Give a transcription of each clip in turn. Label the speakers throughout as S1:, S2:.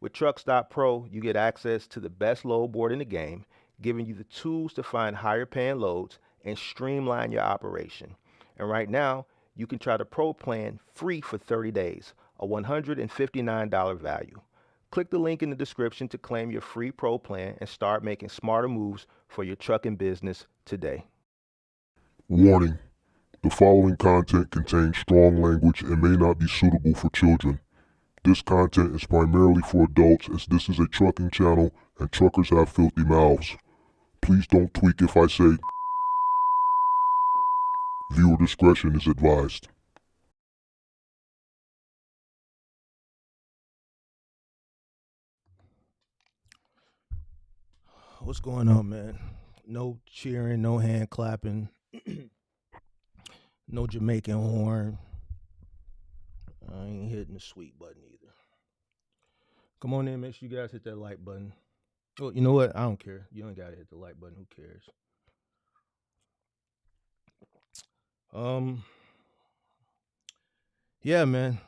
S1: With Truckstop Pro, you get access to the best load board in the game, giving you the tools to find higher paying loads and streamline your operation. And right now, you can try the Pro plan free for 30 days, a $159 value. Click the link in the description to claim your free Pro plan and start making smarter moves for your trucking business today.
S2: Warning: the following content contains strong language and may not be suitable for children. This content is primarily for adults as this is a trucking channel and truckers have filthy mouths. Please don't tweak if I say viewer discretion is advised.
S1: What's going on, man? No cheering, no hand clapping, no Jamaican horn. I ain't hitting the sweet button either. Come on in, make sure you guys hit that like button. Well, you know what? I don't care. You don't gotta hit the like button. Who cares? Um, yeah, man.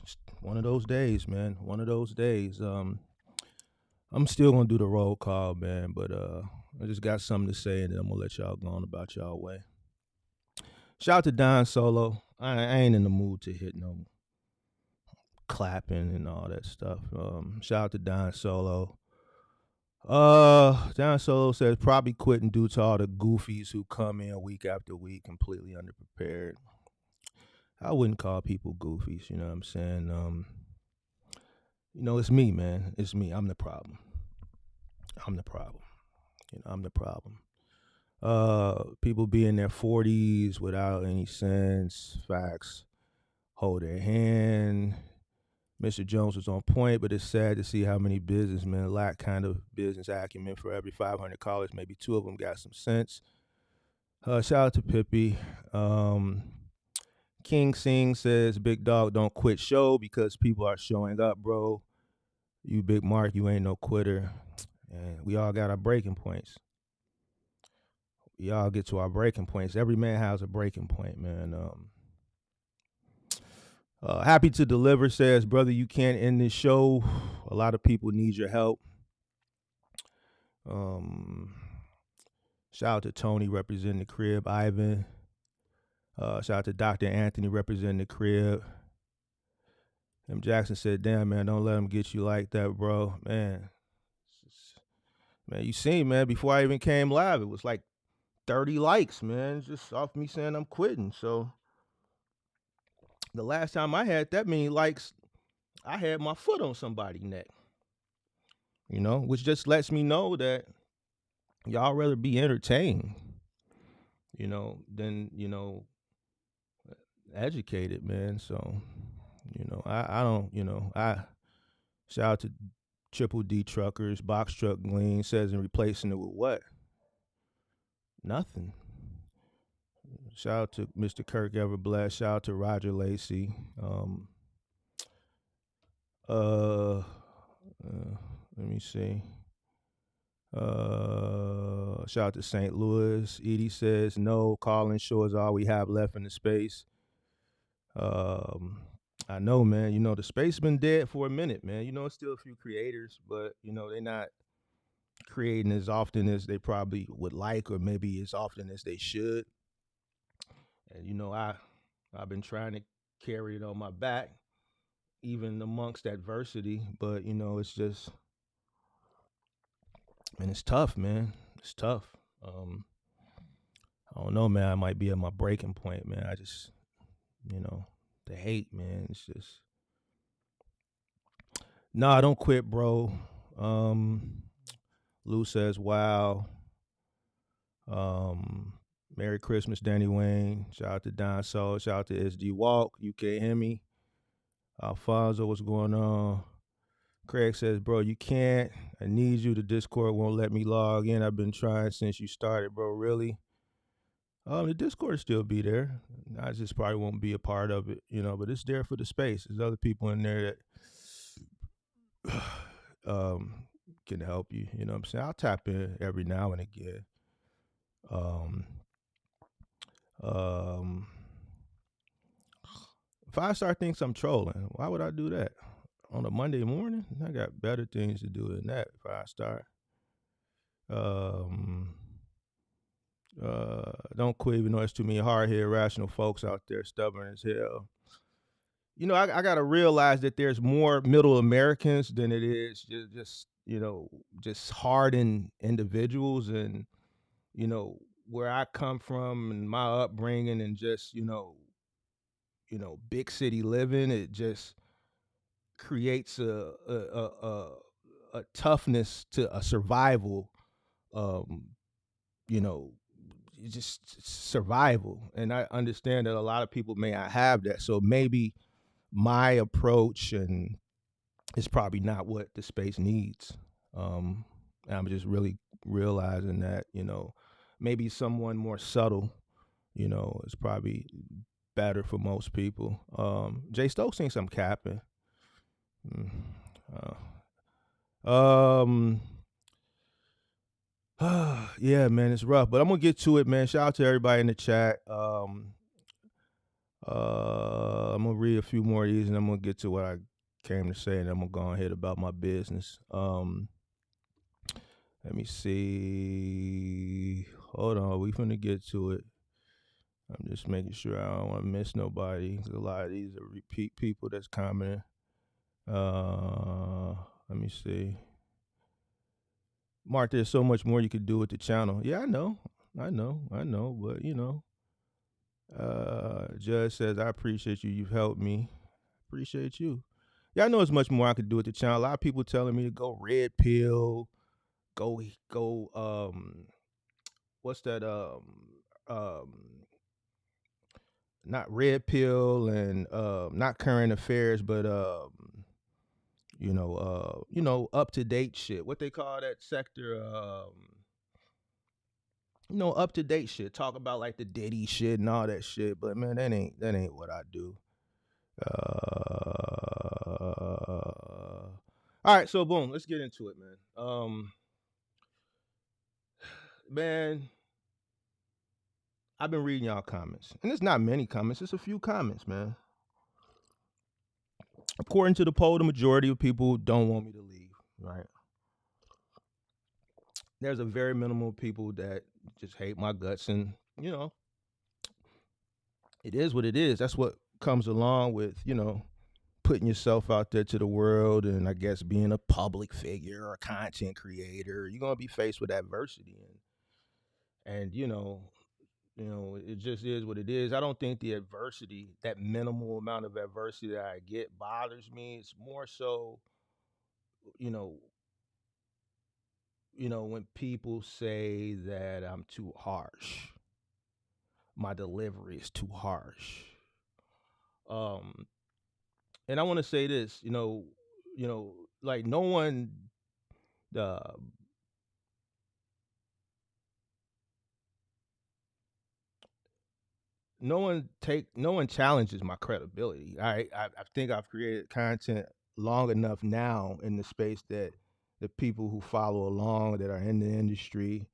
S1: Just one of those days, man. One of those days. I'm still gonna do the roll call, man, but I just got something to say, and then I'm gonna let y'all go on about y'all way. Shout out to Don Solo. I ain't in the mood to hit no clapping and all that stuff. Shout out to Don Solo. Don Solo says probably quitting due to all the goofies who come in week after week completely underprepared. I wouldn't call people goofies, you know what I'm saying? It's me, man. It's me. I'm the problem. I'm the problem. I'm the problem. People be in their 40s without any sense, facts, hold their hand. Mr. Jones was on point, but it's sad to see how many businessmen lack kind of business acumen. For every 500 callers, maybe 2 of them got some sense. Shout out to Pippi. King Sing says, Big Dog, don't quit show because people are showing up, bro. You, Big Mark, you ain't no quitter. And we all got our breaking points. We all get to our breaking points. Every man has a breaking point, man. Happy to deliver says, brother, you can't end this show. A lot of people need your help. Shout out to Tony representing the crib. Ivan. Shout out to Dr. Anthony representing the crib. M. Jackson said, damn, man, don't let him get you like that, bro. Man, you seen, man, before I even came live, it was like 30 likes, man, just off me saying I'm quitting. So the last time I had that many likes, I had my foot on somebody's neck, which just lets me know that y'all rather be entertained, than, educated, man. So, I don't, I shout out to Triple D Truckers, Box Truck Glean says, and replacing it with what? Nothing. Shout out to Mr. Kirk Everbless. Shout out to Roger Lacey. Let me see. Shout out to St. Louis. Edie says, no, calling show is all we have left in the space. I know, man. The space been dead for a minute, man. It's still a few creators, but they're not creating as often as they probably would like, or maybe as often as they should. And I've been trying to carry it on my back, even amongst adversity. But it's just, man, it's tough, man. It's tough. I don't know, man. I might be at my breaking point, man. I just, the hate, man. It's just, nah, don't quit, bro. Lou says, wow. Merry Christmas, Danny Wayne. Shout out to Don Soul. Shout out to SD Walk. You can't hear me. Alfonso, what's going on? Craig says, bro, you can't. I need you. The Discord won't let me log in. I've been trying since you started, bro. Really? The Discord still be there. I just probably won't be a part of it, but it's there for the space. There's other people in there that can help you. You know what I'm saying? I'll tap in every now and again. If I start thinks I'm trolling, why would I do that? on a Monday morning, I got better things to do than that if I start. Um, don't quit even though there's too many hard headed, rational folks out there, stubborn as hell. I got to realize that there's more middle Americans than it is just hardened individuals. And, where I come from and my upbringing and just, big city living, it just creates a toughness to a survival, um, you know, just survival. And I understand that a lot of people may not have that. So maybe my approach and is probably not what the space needs. And I'm just really realizing that, maybe someone more subtle, is probably better for most people. Jay Stokes thinks I'm capping. Mm, um, yeah, man, it's rough, but I'm gonna get to it, man. Shout out to everybody in the chat. I'm gonna read a few more of these, and I'm gonna get to what I came to say, and I'm gonna go ahead about my business. Let me see. Hold on, we finna get to it. I'm just making sure I don't want to miss nobody. A lot of these are repeat people that's commenting. Let me see. Mark, there's so much more you could do with the channel. Yeah, I know. But Judge says, I appreciate you. You've helped me. Appreciate you. Yeah, I know there's much more I could do with the channel. A lot of people telling me to go red pill, go what's that um not red pill and not current affairs, but up to date shit. What they call that sector? Up to date shit. Talk about like the Diddy shit and all that shit. But man, that ain't what I do. All right, so boom, let's get into it, man. Man, I've been reading y'all comments, and it's not many comments. It's a few comments, man. According to the poll, the majority of people don't want me to leave, right? There's a very minimal people that just hate my guts, and it is what it is. That's what comes along with putting yourself out there to the world, and I guess being a public figure or a content creator. You're gonna be faced with adversity, and it just is what it is. I don't think the adversity, that minimal amount of adversity that I get, bothers me. It's more so, you know, when people say that I'm too harsh, my delivery is too harsh. Um, and I want to say this, like no one, uh, no one challenges my credibility. I think I've created content long enough now in the space that the people who follow along that are in the industry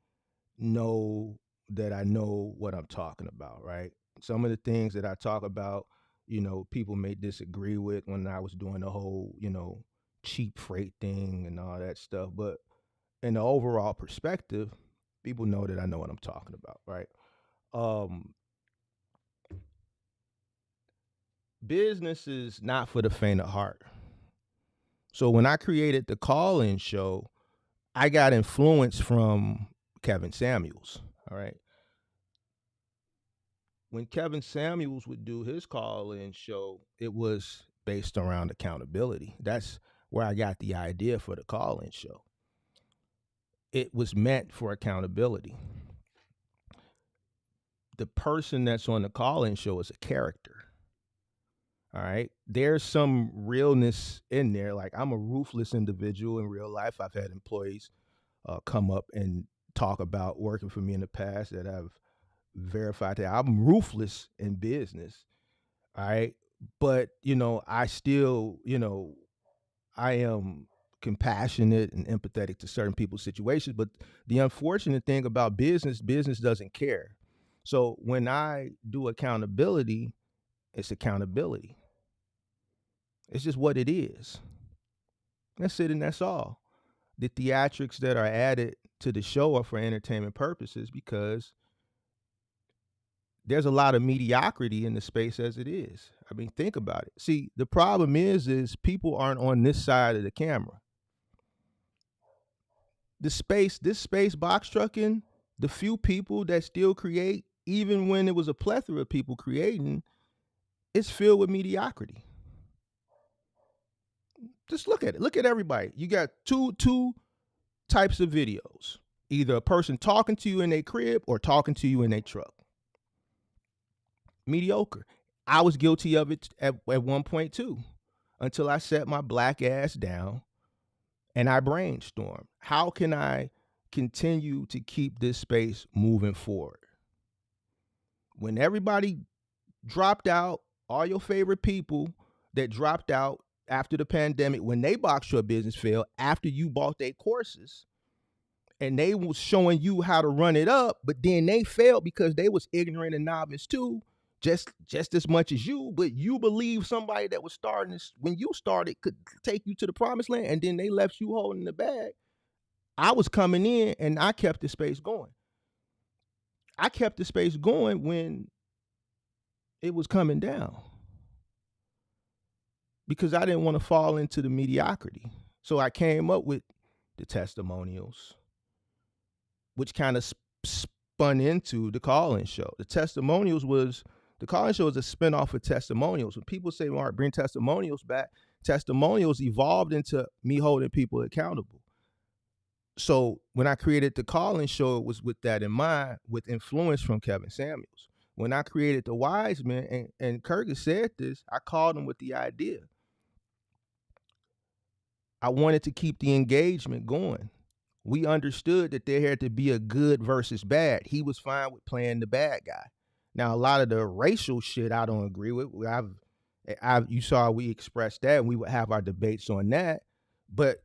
S1: know that I know what I'm talking about, right? Some of the things that I talk about, people may disagree with when I was doing the whole, cheap freight thing and all that stuff. But in the overall perspective, people know that I know what I'm talking about, right? Um, Business is not for the faint of heart. So when I created the call-in show, I got influence from Kevin Samuels. All right. When Kevin Samuels would do his call-in show, it was based around accountability. That's where I got the idea for the call-in show. It was meant for accountability. The person that's on the call-in show is a character. All right. There's some realness in there. Like, I'm a ruthless individual in real life. I've had employees come up and talk about working for me in the past that have verified that I'm ruthless in business. All right. But, I still, I am compassionate and empathetic to certain people's situations. But the unfortunate thing about business doesn't care. So when I do accountability, it's accountability. It's just what it is. That's it, and that's all. The theatrics that are added to the show are for entertainment purposes because there's a lot of mediocrity in the space as it is. I mean, think about it. See, the problem is people aren't on this side of the camera. This space box trucking, the few people that still create, even when it was a plethora of people creating, it's filled with mediocrity. Just look at it. Look at everybody. You got two types of videos. Either a person talking to you in their crib or talking to you in their truck. Mediocre. I was guilty of it at one point too, until I set my black ass down and I brainstormed. How can I continue to keep this space moving forward? When everybody dropped out, all your favorite people that dropped out after the pandemic, when they box truck business failed, after you bought their courses, and they was showing you how to run it up, but then they failed because they was ignorant and novice too, just as much as you. But you believe somebody that was starting this when you started could take you to the promised land, and then they left you holding the bag. I was coming in and I kept the space going. I kept the space going when it was coming down because I didn't want to fall into the mediocrity. So I came up with the testimonials, which kind of spun into the call-in show. The call-in show is a spinoff of testimonials. When people say, "Mark, bring testimonials back," testimonials evolved into me holding people accountable. So when I created the call-in show, it was with that in mind, with influence from Kevin Samuels. When I created the Wise Men, and Kirk has said this, I called him with the idea. I wanted to keep the engagement going. We understood that there had to be a good versus bad. He was fine with playing the bad guy. Now, a lot of the racial shit I don't agree with. You saw we expressed that, and we would have our debates on that. But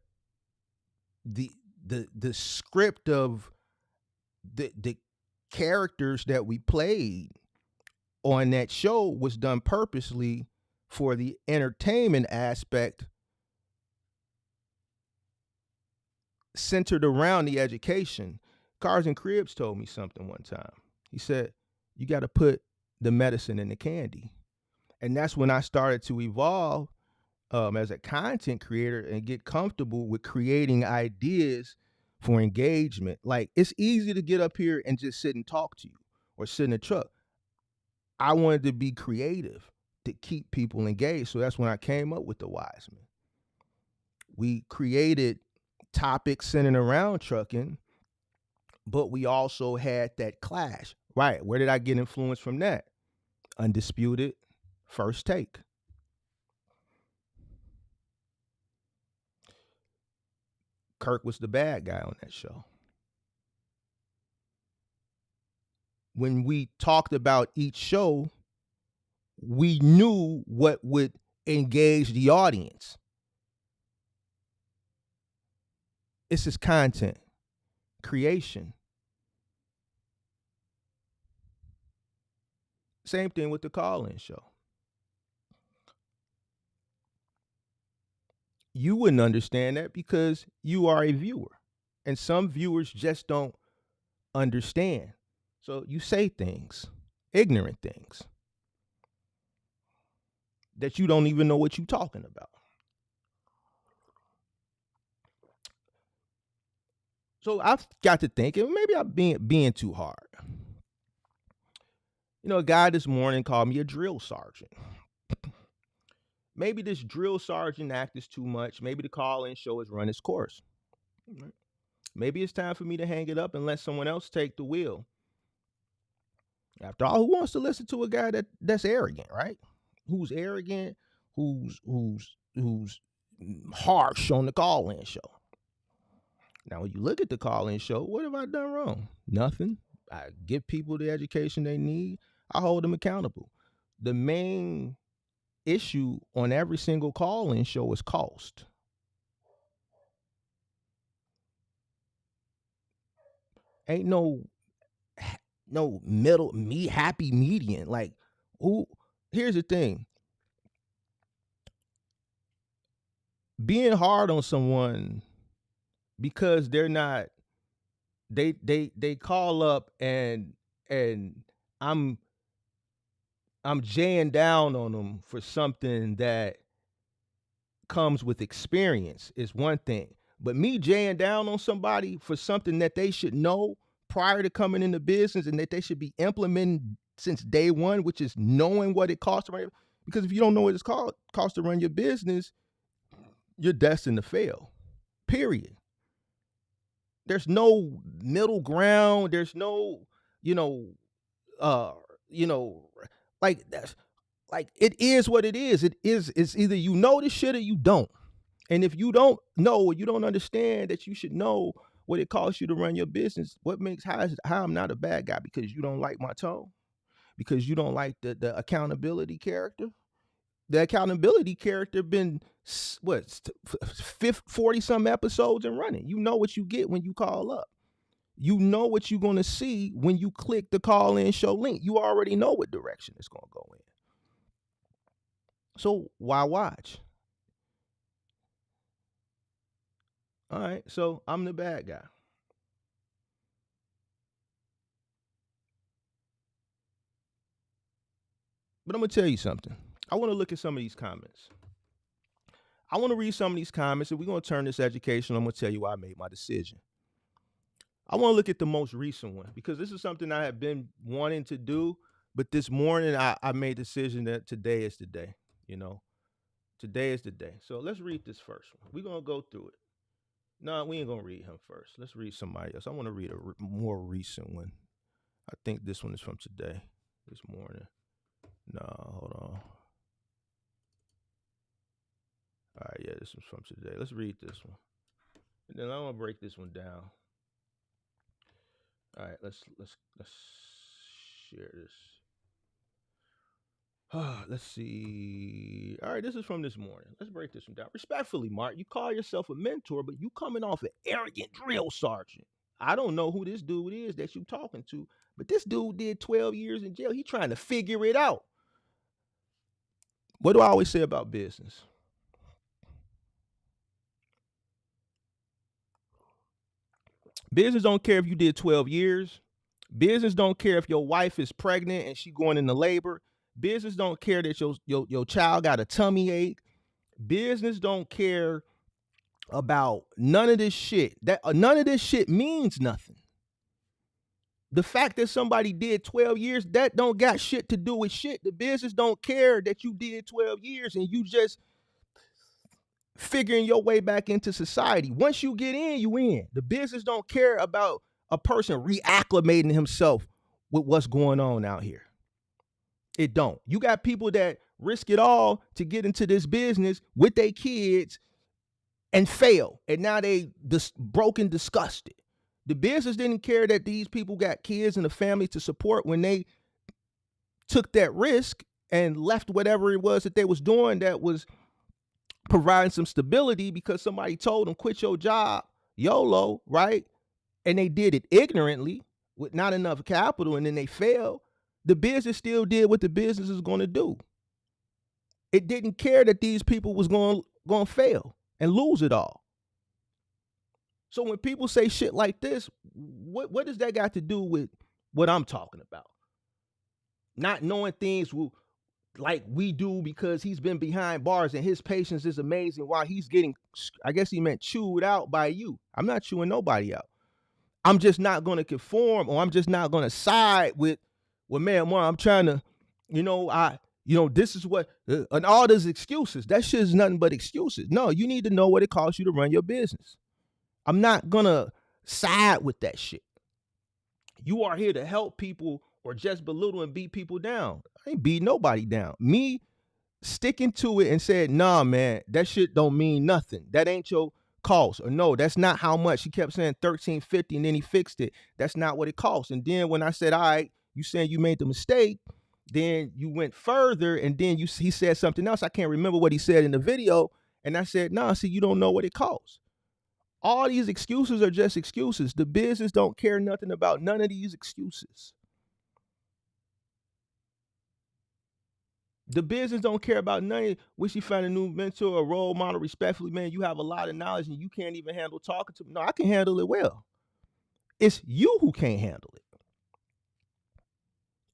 S1: the script of the characters that we played on that show was done purposely for the entertainment aspect, centered around the education. Cars and Cribs told me something one time. He said, you got to put the medicine in the candy. And that's when I started to evolve as a content creator and get comfortable with creating ideas for engagement. Like, it's easy to get up here and just sit and talk to you or sit in a truck. I wanted to be creative to keep people engaged. So that's when I came up with the Wise Men. We created topics centered around trucking, but we also had that clash. Right. Where did I get influence from that? Undisputed, First Take. Kirk was the bad guy on that show. When we talked about each show, we knew what would engage the audience. It's just content creation. Same thing with the call-in show. You wouldn't understand that because you are a viewer, and some viewers just don't understand. So you say things, ignorant things, that you don't even know what you're talking about. So I've got to thinking maybe I'm being too hard. You know, a guy this morning called me a drill sergeant. Maybe this drill sergeant act is too much. Maybe the call-in show has run its course. Maybe it's time for me to hang it up and let someone else take the wheel. After all, who wants to listen to a guy that's arrogant, right? Who's arrogant, who's harsh on the call-in show. Now, when you look at the call-in show, what have I done wrong? Nothing. I give people the education they need. I hold them accountable. The main issue on every single call-in show is cost. Ain't no middle happy median. Like, who? Here's the thing. being hard on someone because they're not they call up and I'm I'm jaying down on them for something that comes with experience is one thing. But me jaying down on somebody for something that they should know prior to coming into business and that they should be implementing since day one, which is knowing what it costs to run. Because if you don't know what it's cost to run your business, you're destined to fail. Period. There's no middle ground. There's no, you know, uh, you know, like that's like it is what it is. It's either you know this shit or you don't. And if you don't know or you don't understand that you should know what it costs you to run your business, what makes how I'm not a bad guy because you don't like my tone, because you don't like the accountability character. The accountability character been what 40 some episodes and running. You know what you get when you call up. You know what you're gonna see when you click the call in show link. You already know what direction it's gonna go in. So why watch? All right, so I'm the bad guy. But I'm gonna tell you something. I want to look at some of these comments. I want to read some of these comments, and we're gonna turn this educational. I'm gonna tell you why I made my decision. I want to look at the most recent one because this is something I have been wanting to do. But this morning, I made the decision that today is the day. You know, today is the day. So let's read this first one. We're gonna go through it. No, we ain't gonna read him first. Let's read somebody else. I want to read a more recent one. I think this one is from today, this morning. No, hold on. All right, yeah, this one's from today. Let's read this one, and then I'm gonna break this one down. All right, let's share this. Let's see. All right, this is from this morning. Let's break this one down. Respectfully, Mark, you call yourself a mentor, but you coming off an arrogant drill sergeant. I don't know who this dude is that you talking to, but this dude did 12 years in jail. He trying to figure it out. What do I always say about business? Business don't care if you did 12 years. Business don't care if your wife is pregnant and she going into labor. Business don't care that your child got a tummy ache. Business don't care about none of this shit. That none of this shit means nothing. The fact that somebody did 12 years, that don't got shit to do with shit. The business don't care that you did 12 years and you just figuring your way back into society. Once you get in, you in. The business don't care about a person reacclimating himself with what's going on out here. It don't. You got people that risk it all to get into this business with their kids and fail. And now they broken, disgusted. The business didn't care that these people got kids and a family to support when they took that risk and left whatever it was that they was doing that was providing some stability because somebody told them quit your job, YOLO, right? And they did it ignorantly with not enough capital and then they failed. The business still did what the business is going to do. It didn't care that these people was going to fail and lose it all. So when people say shit like this, what does that got to do with what I'm talking about? Not knowing things like we do because he's been behind bars and his patience is amazing while he's getting, I guess he meant chewed out by you. I'm not chewing nobody out. I'm just not going to conform or I'm just not going to side with, well, man, I'm trying to, this is what, and all those excuses. That shit is nothing but excuses. No, you need to know what it costs you to run your business. I'm not going to side with that shit. You are here to help people or just belittle and beat people down. I ain't beat nobody down. Me sticking to it and said, nah, man, that shit don't mean nothing. That ain't your cost. Or no, that's not how much. He kept saying $13.50 and then he fixed it. That's not what it costs. And then when I said, all right, you saying you made the mistake, then you went further and then he said something else. I can't remember what he said in the video. And I said, nah, see, you don't know what it costs. All these excuses are just excuses. The business don't care nothing about none of these excuses. The business don't care about none of it. Wish you found a new mentor or role model respectfully, man. You have a lot of knowledge and you can't even handle talking to me. No, I can handle it well. It's you who can't handle it.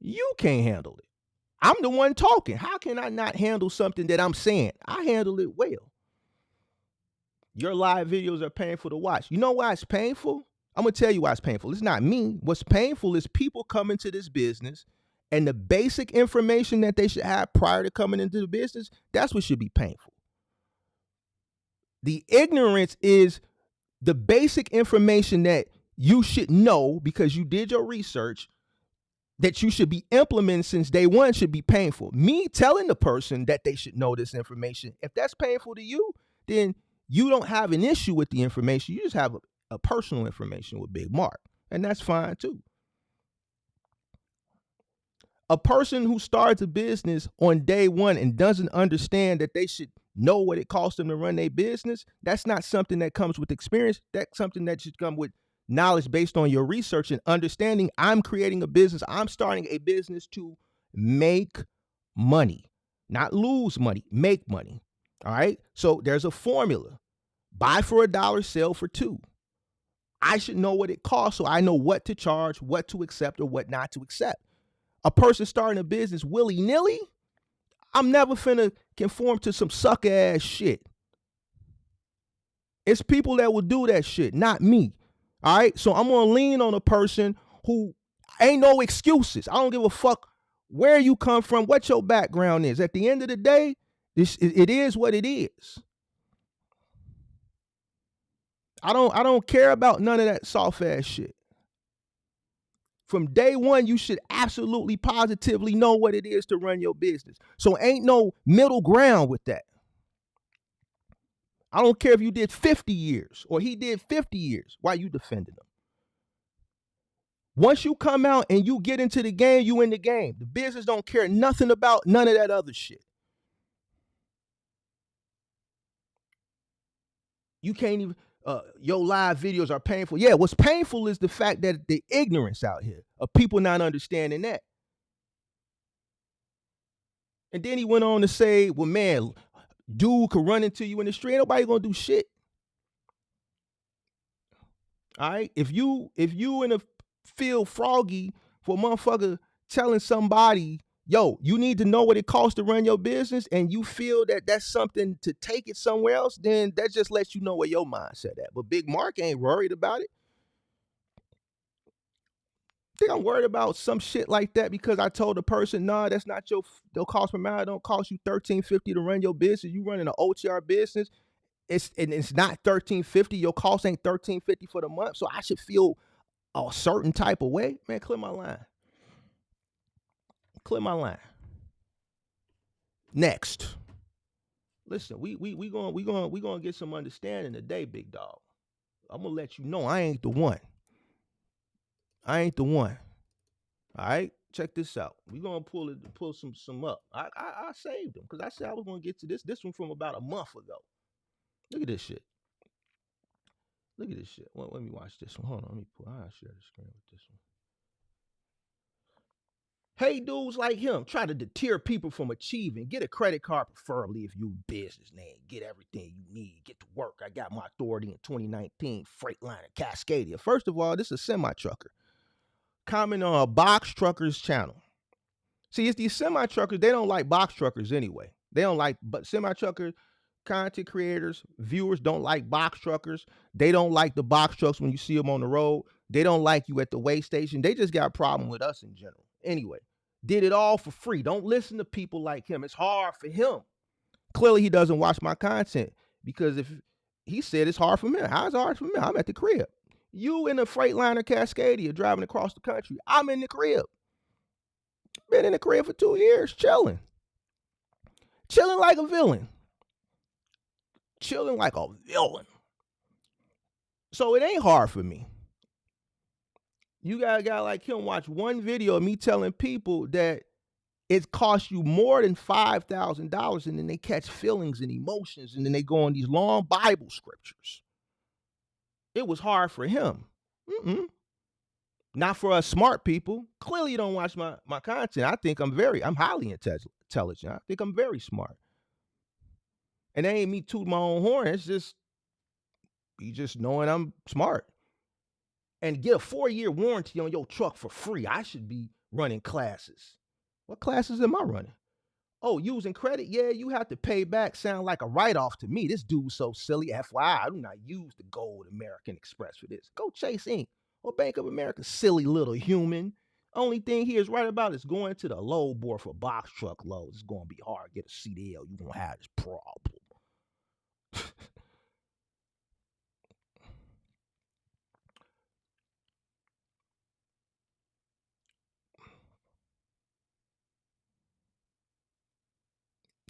S1: You can't handle it. I'm the one talking. How can I not handle something that I'm saying? I handle it well. Your live videos are painful to watch. You know why it's painful? I'm going to tell you why it's painful. It's not me. What's painful is people come into this business and the basic information that they should have prior to coming into the business, that's what should be painful. The ignorance is the basic information that you should know because you did your research that you should be implementing since day one should be painful. Me telling the person that they should know this information, if that's painful to you, then you don't have an issue with the information. You just have a personal information with Big Mark, and that's fine too. A person who starts a business on day one and doesn't understand that they should know what it costs them to run their business, that's not something that comes with experience. That's something that should come with knowledge based on your research and understanding. I'm creating a business. I'm starting a business to make money, not lose money, make money. All right. So there's a formula: buy for $1, sell for $2. I should know what it costs so I know what to charge, what to accept, or what not to accept. A person starting a business willy-nilly, I'm never finna conform to some sucker ass shit. It's people that will do that shit, not me. All right. So I'm gonna lean on a person who ain't no excuses. I don't give a fuck where you come from, what your background is. At the end of the day, it is what it is. I don't care about none of that soft ass shit. From day one, you should absolutely positively know what it is to run your business. So ain't no middle ground with that. I don't care if you did 50 years or he did 50 years. Why you defending him? Once you come out and you get into the game, you in the game. The business don't care nothing about none of that other shit. You can't even, your live videos are painful. Yeah, what's painful is the fact that the ignorance out here of people not understanding that. And then he went on to say, well, man, dude could run into you in the street. Ain't nobody gonna do shit. All right. If you in a feel froggy for a motherfucker telling somebody, yo, you need to know what it costs to run your business, and you feel that that's something to take it somewhere else, then that just lets you know where your mindset at. But Big Mark ain't worried about it. I think I'm worried about some shit like that because I told the person, nah, that's not your cost per mile. It don't cost you $13.50 to run your business. You running an OTR business. It's not $13.50. Your cost ain't $13.50 for the month. So I should feel a certain type of way. Man, clear my line. Clear my line. Next. Listen, we gonna get some understanding today, big dog. I'm gonna let you know I ain't the one. I ain't the one. All right, check this out. We gonna pull some up. I saved them because I said I was gonna get to this. This one from about a month ago. Look at this shit. Look at this shit. Well, let me watch this one. Hold on. Let me I'll share the screen with this one. Hey, dudes like him try to deter people from achieving. Get a credit card, preferably if you business name. Get everything you need. Get to work. I got my authority in 2019. Freightliner, Cascadia. First of all, this is a semi-trucker. Comment on a box truckers channel. See, it's these semi-truckers. They don't like box truckers anyway. They don't like, but semi-truckers, content creators, viewers don't like box truckers. They don't like the box trucks when you see them on the road. They don't like you at the weigh station. They just got a problem with us in general. Anyway, did it all for free. Don't listen to people like him. It's hard for him. Clearly, he doesn't watch my content because if he said it's hard for me, how's it hard for me? I'm at the crib. You in a Freightliner Cascadia driving across the country. I'm in the crib. Been in the crib for 2 years, chilling. Chilling like a villain. Chilling like a villain. So it ain't hard for me. You got a guy like him watch one video of me telling people that it costs you more than $5,000, and then they catch feelings and emotions, and then they go on these long Bible scriptures. It was hard for him. Not for us smart people. Clearly, you don't watch my content. I think I'm highly intelligent. I think I'm very smart. And that ain't me tooting my own horn. It's just you just knowing I'm smart. And get a 4-year warranty on your truck for free. I should be running classes. What classes am I running? Oh, using credit? Yeah, you have to pay back. Sound like a write-off to me. This dude's so silly. FYI, I do not use the Gold American Express for this. Go Chase Inc. or Bank of America, silly little human. Only thing he is right about is going to the load board for box truck loads. It's going to be hard to get a CDL. You're going to have this problem.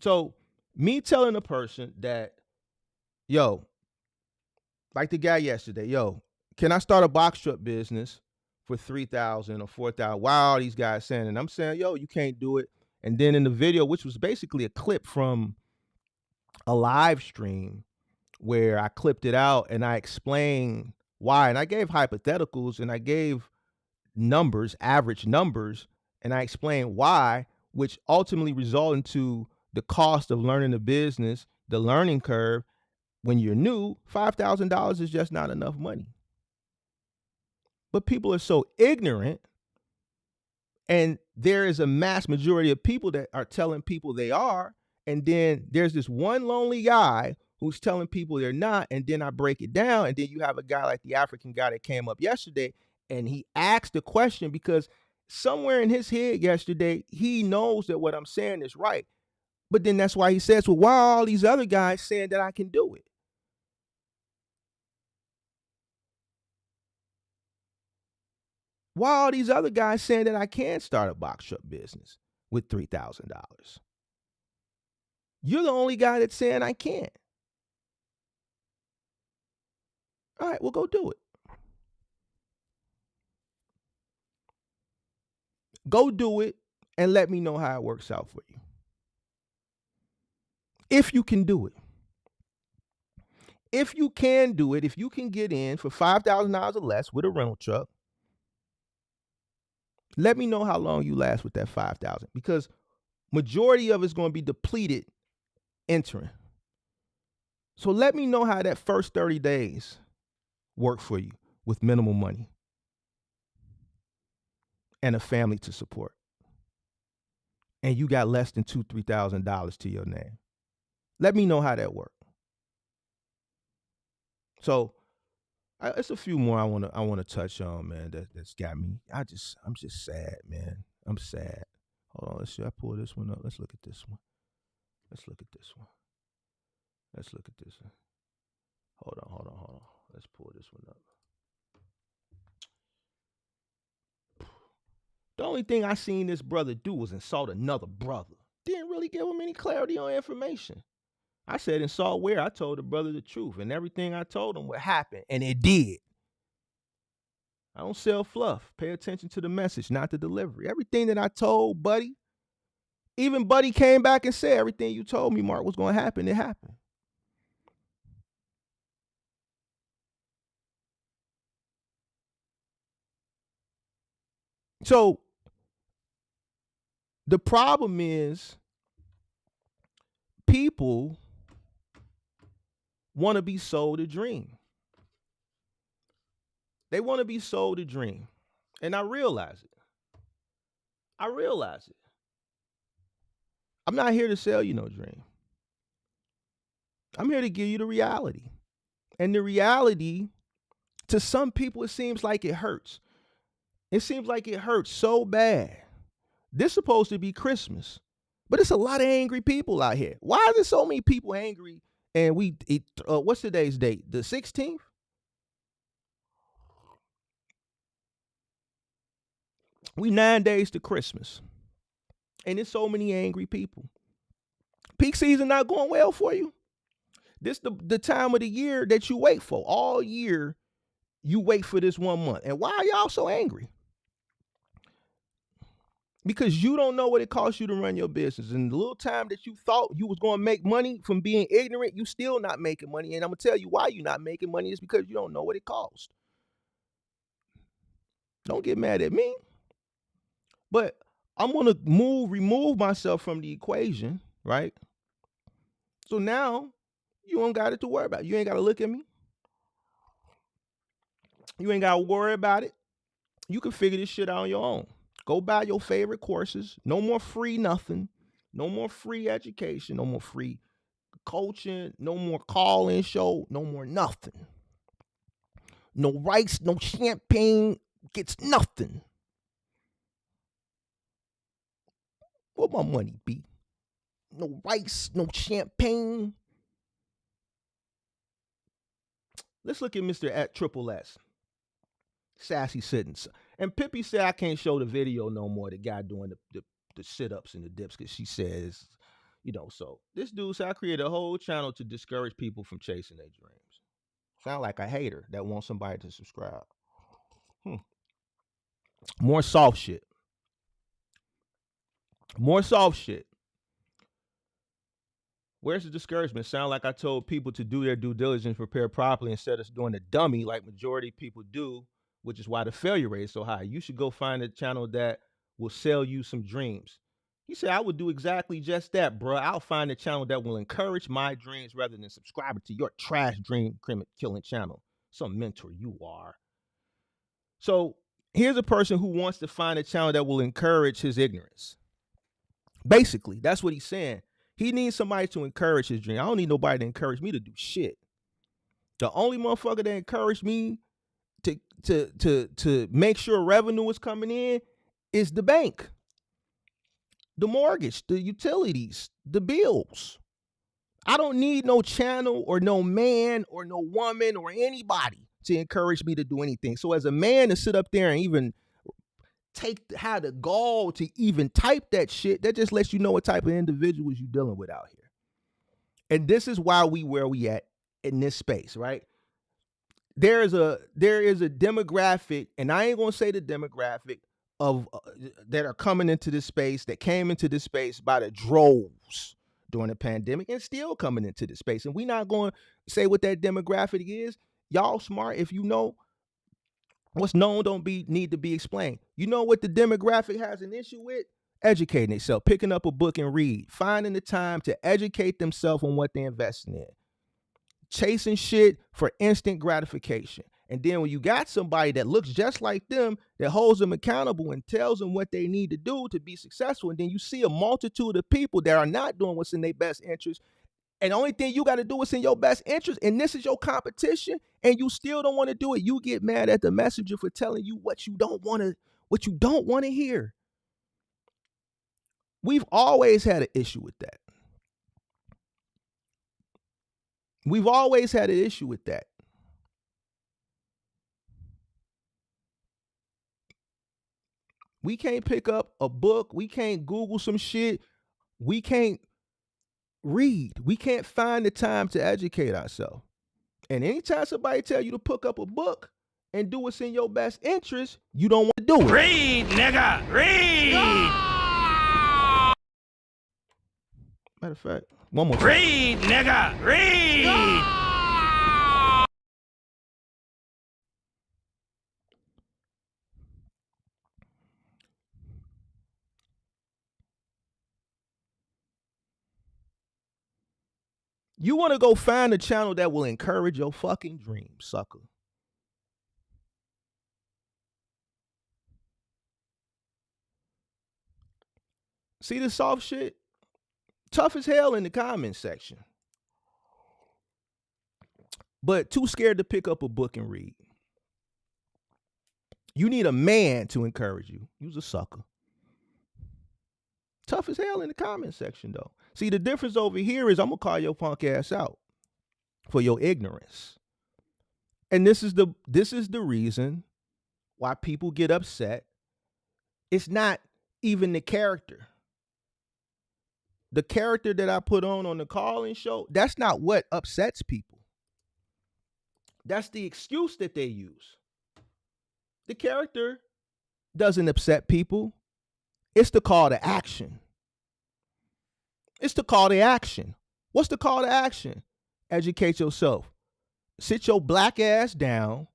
S1: So, me telling a person that, yo, like the guy yesterday, yo, can I start a box truck business for 3,000 or 4,000? Why are these guys saying? And I'm saying, yo, you can't do it. And then in the video, which was basically a clip from a live stream where I clipped it out and I explained why. And I gave hypotheticals and I gave numbers, average numbers, and I explained why, which ultimately result into the cost of learning the business, the learning curve. When you're new, $5,000 is just not enough money. But people are so ignorant, and there is a mass majority of people that are telling people they are, and then there's this one lonely guy who's telling people they're not, and then I break it down, and then you have a guy like the African guy that came up yesterday, and he asked the question because somewhere in his head yesterday, he knows that what I'm saying is right. But then that's why he says, well, why are all these other guys saying that I can do it? Why are all these other guys saying that I can start a box truck business with $3,000? You're the only guy that's saying I can't. All right, well, go do it. Go do it and let me know how it works out for you. If you can do it. If you can do it, if you can get in for $5,000 or less with a rental truck, let me know how long you last with that 5,000 because majority of it's going to be depleted entering. So let me know how that first 30 days work for you with minimal money and a family to support. And you got less than $2,000-$3,000 to your name. Let me know how that works. So it's a few more I want to touch on, man. That's got me. I'm just sad, man. I'm sad. Hold on, let's see. I pull this one up. Let's look at this one. Let's look at this one. Let's look at this one. Hold on. Let's pull this one up. The only thing I seen this brother do was insult another brother. Didn't really give him any clarity on information. I said insult where? I told the brother the truth, and everything I told him would happen, and it did. I don't sell fluff. Pay attention to the message, not the delivery. Everything that I told Buddy, even Buddy came back and said everything you told me, Mark, was going to happen. It happened. So the problem is people want to be sold a dream. They want to be sold a dream. And I realize it. I'm not here to sell you no dream. I'm here to give you the reality. And the reality, to some people, it seems like it hurts. It seems like it hurts so bad. This is supposed to be Christmas, but it's a lot of angry people out here. Why are there so many people angry? And what's today's date? The 16th? We 9 days to Christmas. And there's so many angry people. Peak season not going well for you. This the time of the year that you wait for. All year, you wait for this 1 month. And why are y'all so angry? Because you don't know what it costs you to run your business. And the little time that you thought you was going to make money from being ignorant, you still not making money. And I'm going to tell you why you're not making money is because you don't know what it costs. Don't get mad at me. But I'm gonna remove myself from the equation, right? So now you don't got it to worry about. You ain't gotta look at me. You ain't gotta worry about it. You can figure this shit out on your own. Go buy your favorite courses. No more free nothing. No more free education. No more free coaching. No more call-in show. No more nothing. No rice, no champagne. Gets nothing. What my money be? No rice, no champagne. Let's look at Mr. at Triple S. Sassy Sittings. And Pippi said I can't show the video no more. The guy doing the sit-ups and the dips because she says, so this dude said I created a whole channel to discourage people from chasing their dreams. Sound like a hater that wants somebody to subscribe. More soft shit. More soft shit. Where's the discouragement? Sound like I told people to do their due diligence, prepare properly instead of doing the dummy like majority of people do, which is why the failure rate is so high. You should go find a channel that will sell you some dreams. He said, I would do exactly just that, bro. I'll find a channel that will encourage my dreams rather than subscribing to your trash dream killing channel. Some mentor you are. So here's a person who wants to find a channel that will encourage his ignorance. Basically, that's what he's saying. He needs somebody to encourage his dream. I don't need nobody to encourage me to do shit. The only motherfucker that encouraged me to make sure revenue is coming in is the bank, the mortgage, the utilities, the bills. I don't need no channel or no man or no woman or anybody to encourage me to do anything. So as a man to sit up there and even have the gall to even type that shit, that just lets you know what type of individuals you're dealing with out here. And this is why where we at in this space, right? There is a demographic, and I ain't gonna say the demographic of that are coming into this space, that came into this space by the droves during the pandemic and still coming into this space. And we're not going to say what that demographic is. Y'all smart. If you know what's known, need to be explained. You know what the demographic has an issue with? Educating itself, picking up a book and read, finding the time to educate themselves on what they're investing in, chasing shit for instant gratification. And then when you got somebody that looks just like them, that holds them accountable and tells them what they need to do to be successful, and then you see a multitude of people that are not doing what's in their best interest, and the only thing you got to do is in your best interest, and this is your competition, and you still don't want to do it, you get mad at the messenger for telling you what you don't want to hear. We've always had an issue with that. We've always had an issue with that. We can't pick up a book. We can't Google some shit. We can't read. We can't find the time to educate ourselves. And anytime somebody tell you to pick up a book and do what's in your best interest, you don't want to do it.
S3: Read, nigga, read!
S1: Ah! Matter of fact, one more time.
S3: Read, nigga, read! Ah!
S1: You want to go find a channel that will encourage your fucking dreams, sucker. See the soft shit? Tough as hell in the comments section. But too scared to pick up a book and read. You need a man to encourage you. You's a sucker. Tough as hell in the comment section, though. See, the difference over here is I'm going to call your punk ass out for your ignorance. And this is the reason why people get upset. It's not even the character. The character that I put on the call-in show, that's not what upsets people. That's the excuse that they use. The character doesn't upset people. It's the call to action. It's the call to action. What's the call to action? Educate yourself. Sit your black ass down,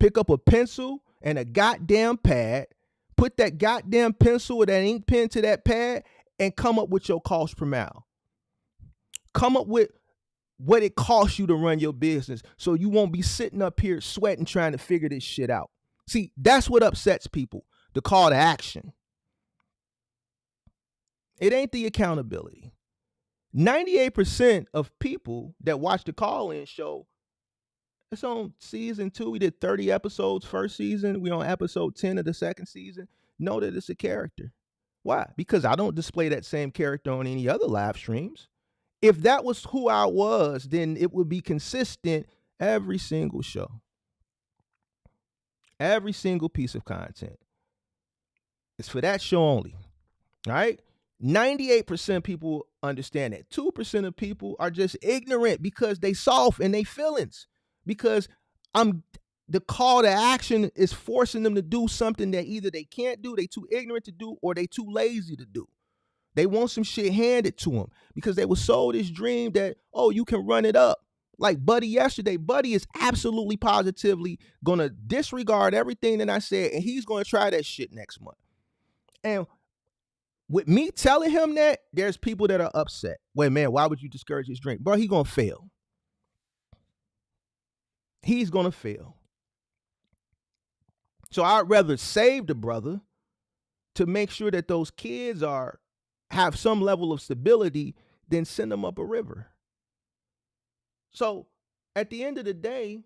S1: pick up a pencil and a goddamn pad, put that goddamn pencil or that ink pen to that pad, and come up with your cost per mile. Come up with what it costs you to run your business so you won't be sitting up here sweating trying to figure this shit out. See, that's what upsets people, the call to action. It ain't the accountability. 98% of people that watch the call-in show, it's on season 2. We did 30 episodes first season. We on episode 10 of the second season. Know that it's a character. Why? Because I don't display that same character on any other live streams. If that was who I was, then it would be consistent every single show. Every single piece of content. It's for that show only. All right? 98% of people understand that. 2% of people are just ignorant because they soft and they feelings. Because the call to action is forcing them to do something that either they can't do, they too ignorant to do, or they too lazy to do. They want some shit handed to them because they were sold this dream that, oh, you can run it up. Like Buddy yesterday, Buddy is absolutely positively going to disregard everything that I said, and he's going to try that shit next month. And with me telling him that, there's people that are upset. Wait, man, why would you discourage his dream? Bro, he's going to fail. He's going to fail. So I'd rather save the brother to make sure that those kids have some level of stability than send them up a river. So at the end of the day,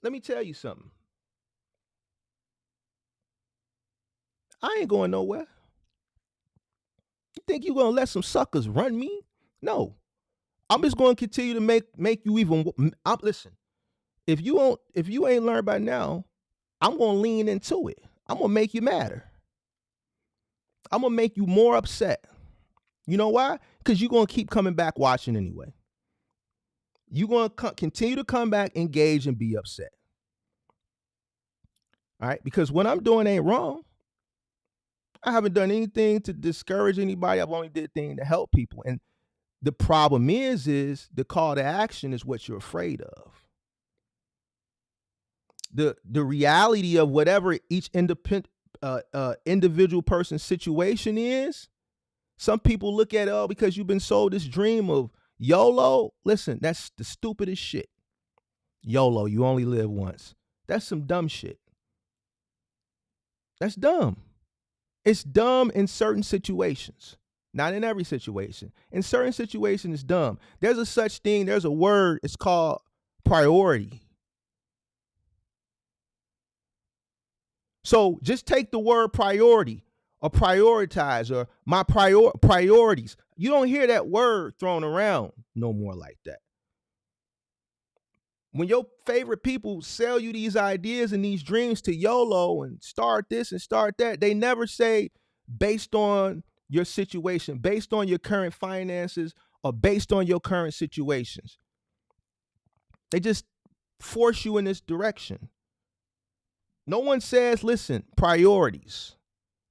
S1: let me tell you something. I ain't going nowhere. You think you're going to let some suckers run me? No. I'm just going to continue to make you even. Listen, if you ain't learned by now, I'm going to lean into it. I'm going to make you madder. I'm going to make you more upset. You know why? Because you're going to keep coming back watching anyway. You're going to continue to come back, engage, and be upset. All right? Because what I'm doing ain't wrong. I haven't done anything to discourage anybody. I've only did things to help people. And the problem is the call to action is what you're afraid of. The reality of whatever each individual person's situation is, some people look at, oh, because you've been sold this dream of YOLO. Listen, that's the stupidest shit. YOLO, you only live once. That's some dumb shit. That's dumb. It's dumb in certain situations. Not in every situation. In certain situations, it's dumb. There's a word, it's called priority. So just take the word priority or prioritize or my priorities. You don't hear that word thrown around no more like that. When your favorite people sell you these ideas and these dreams to YOLO and start this and start that, they never say based on your situation, based on your current finances, or based on your current situations. They just force you in this direction. No one says, listen, priorities.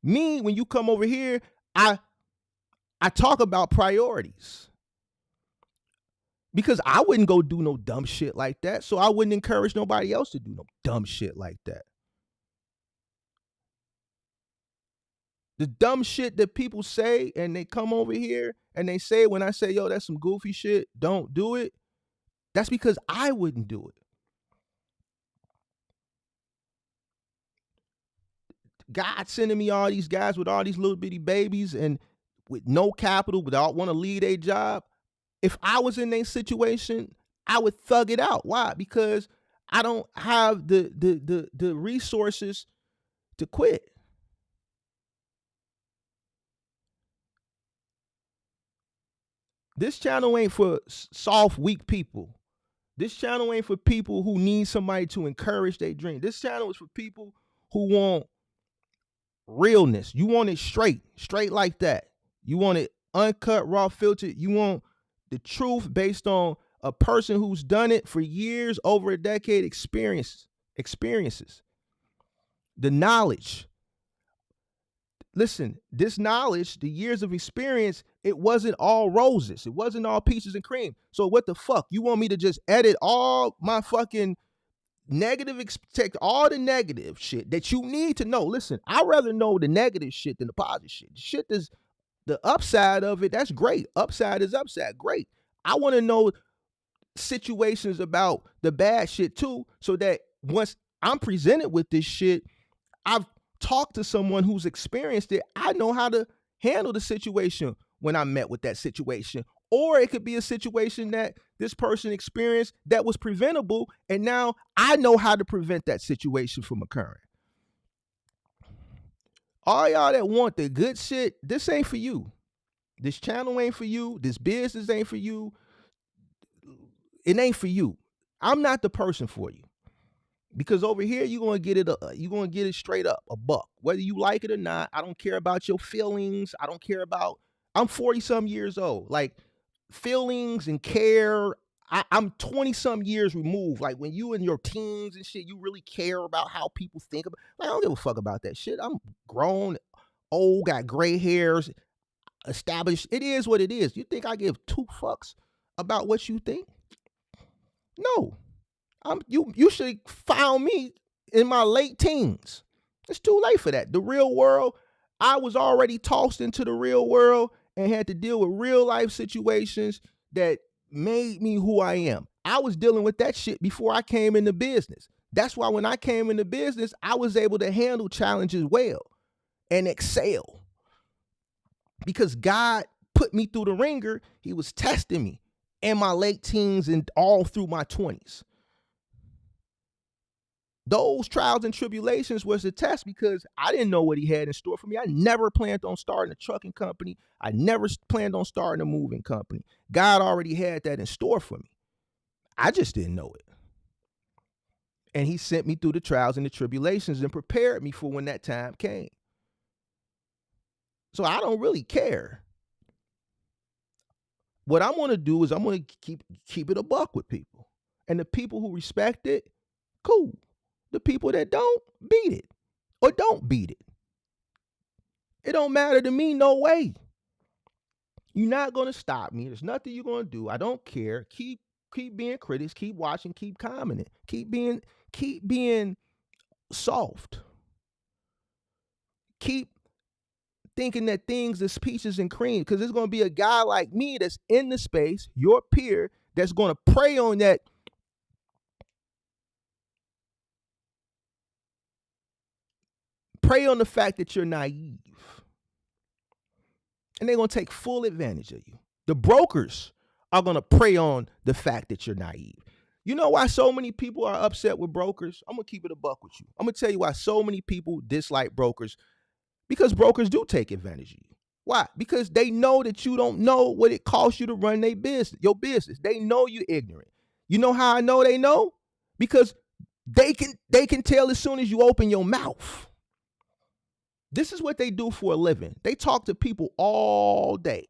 S1: Me, when you come over here, I talk about priorities. Because I wouldn't go do no dumb shit like that. So I wouldn't encourage nobody else to do no dumb shit like that. The dumb shit that people say and they come over here and they say when I say, yo, that's some goofy shit, don't do it. That's because I wouldn't do it. God sending me all these guys with all these little bitty babies and with no capital, without want to leave a job. If I was in their situation, I would thug it out. Why? Because I don't have the resources to quit. This channel ain't for soft, weak people. This channel ain't for people who need somebody to encourage their dream. This channel is for people who want realness. You want it straight like that. You want it uncut, raw, filtered. You want the truth based on a person who's done it for years, over a decade, experiences. The knowledge. Listen, this knowledge, the years of experience, it wasn't all roses. It wasn't all peaches and cream. So what the fuck? You want me to just edit all my fucking take all the negative shit that you need to know. Listen, I'd rather know the negative shit than the positive shit. The shit that's the upside of it, that's great. Upside is upside, great. I want to know situations about the bad shit too, so that once I'm presented with this shit, I've talked to someone who's experienced it. I know how to handle the situation when I'm met with that situation. Or it could be a situation that this person experienced that was preventable, and now I know how to prevent that situation from occurring. All y'all that want the good shit, this ain't for you. This channel ain't for you. This business ain't for you. It ain't for you. I'm not the person for you. Because over here you're gonna get it straight up, a buck. Whether you like it or not, I don't care about your feelings. I don't care about. I'm 40-some years old. Like, feelings and care. I'm 20-some years removed. Like, when you in your teens and shit, you really care about how people think about. Like, I don't give a fuck about that shit. I'm grown, old, got gray hairs, established. It is what it is. You think I give two fucks about what you think? No. You should have found me in my late teens. It's too late for that. The real world, I was already tossed into the real world and had to deal with real life situations that made me who I am. I was dealing with that shit before I came into business. That's why when I came into business, I was able to handle challenges well and excel. Because God put me through the ringer. He was testing me in my late teens and all through my 20s. Those trials and tribulations was a test, because I didn't know what he had in store for me. I never planned on starting a trucking company. I never planned on starting a moving company. God already had that in store for me. I just didn't know it. And he sent me through the trials and the tribulations and prepared me for when that time came. So I don't really care. What I'm going to do is I'm going to keep it a buck with people. And the people who respect it, cool. The people that don't, beat it. Or don't beat it. It don't matter to me, no way. You're not going to stop me. There's nothing you're going to do. I don't care. Keep being critics. Keep watching. Keep commenting. Keep being soft. Keep thinking that things is peaches and cream, because there's going to be a guy like me that's in the space, your peer, that's going to prey on that. Prey on the fact that you're naive. And they're going to take full advantage of you. The brokers are going to prey on the fact that you're naive. You know why so many people are upset with brokers? I'm going to keep it a buck with you. I'm going to tell you why so many people dislike brokers. Because brokers do take advantage of you. Why? Because they know that you don't know what it costs you to run your business. They know you're ignorant. You know how I know they know? Because they can tell as soon as you open your mouth. This is what they do for a living. They talk to people all day.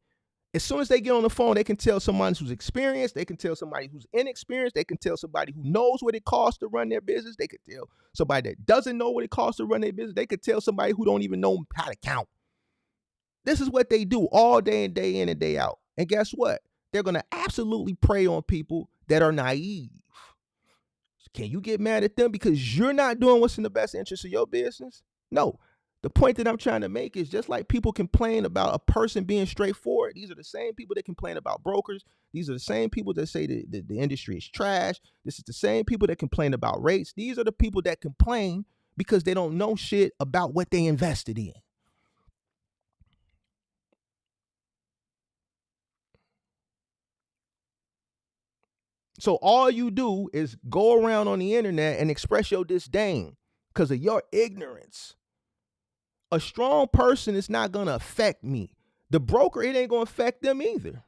S1: As soon as they get on the phone, they can tell somebody who's experienced. They can tell somebody who's inexperienced. They can tell somebody who knows what it costs to run their business. They could tell somebody that doesn't know what it costs to run their business. They could tell somebody who don't even know how to count. This is what they do all day and day in and day out. And guess what? They're going to absolutely prey on people that are naive. Can you get mad at them because you're not doing what's in the best interest of your business? No. The point that I'm trying to make is, just like people complain about a person being straightforward, these are the same people that complain about brokers. These are the same people that say the industry is trash. This is the same people that complain about rates. These are the people that complain because they don't know shit about what they invested in. So all you do is go around on the internet and express your disdain because of your ignorance. A strong person is not going to affect me. The broker, it ain't going to affect them either.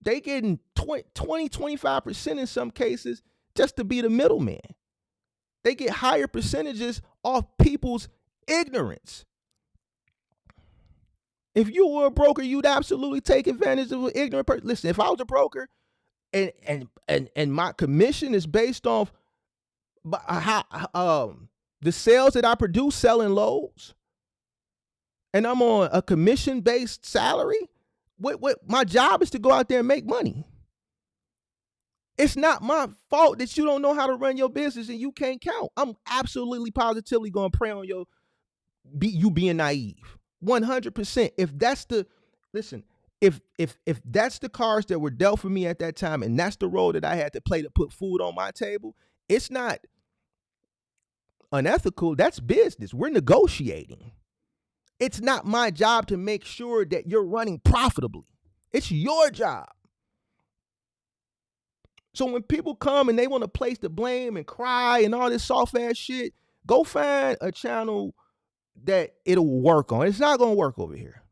S1: They getting 20, 25% in some cases just to be the middleman. They get higher percentages off people's ignorance. If you were a broker, you'd absolutely take advantage of an ignorant person. Listen, if I was a broker and my commission is based off how the sales that I produce selling loads, and I'm on a commission-based salary, what my job is to go out there and make money. It's not my fault that you don't know how to run your business and you can't count. I'm absolutely positively going to pray on you being naive. 100%. If that's the listen, if that's the cards that were dealt for me at that time and that's the role that I had to play to put food on my table, it's not unethical. That's business. We're negotiating. It's not my job to make sure that you're running profitably. It's your job. So when people come and they want to place the blame and cry and all this soft ass shit, go find a channel that it'll work on. It's not going to work over here.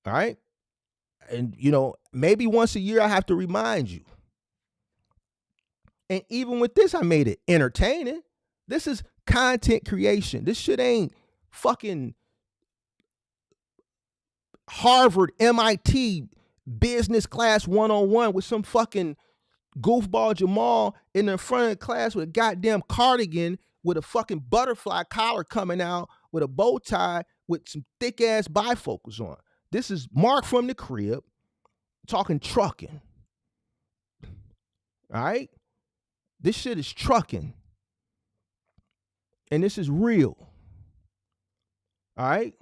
S1: All right? And, maybe once a year I have to remind you. And even with this, I made it entertaining. This is content creation. This shit ain't fucking Harvard, MIT, business class 101 with some fucking goofball Jamal in the front of the class with a goddamn cardigan with a fucking butterfly collar coming out with a bow tie with some thick ass bifocals on. This is Mark from the crib talking trucking. All right? This shit is trucking. And this is real. All right?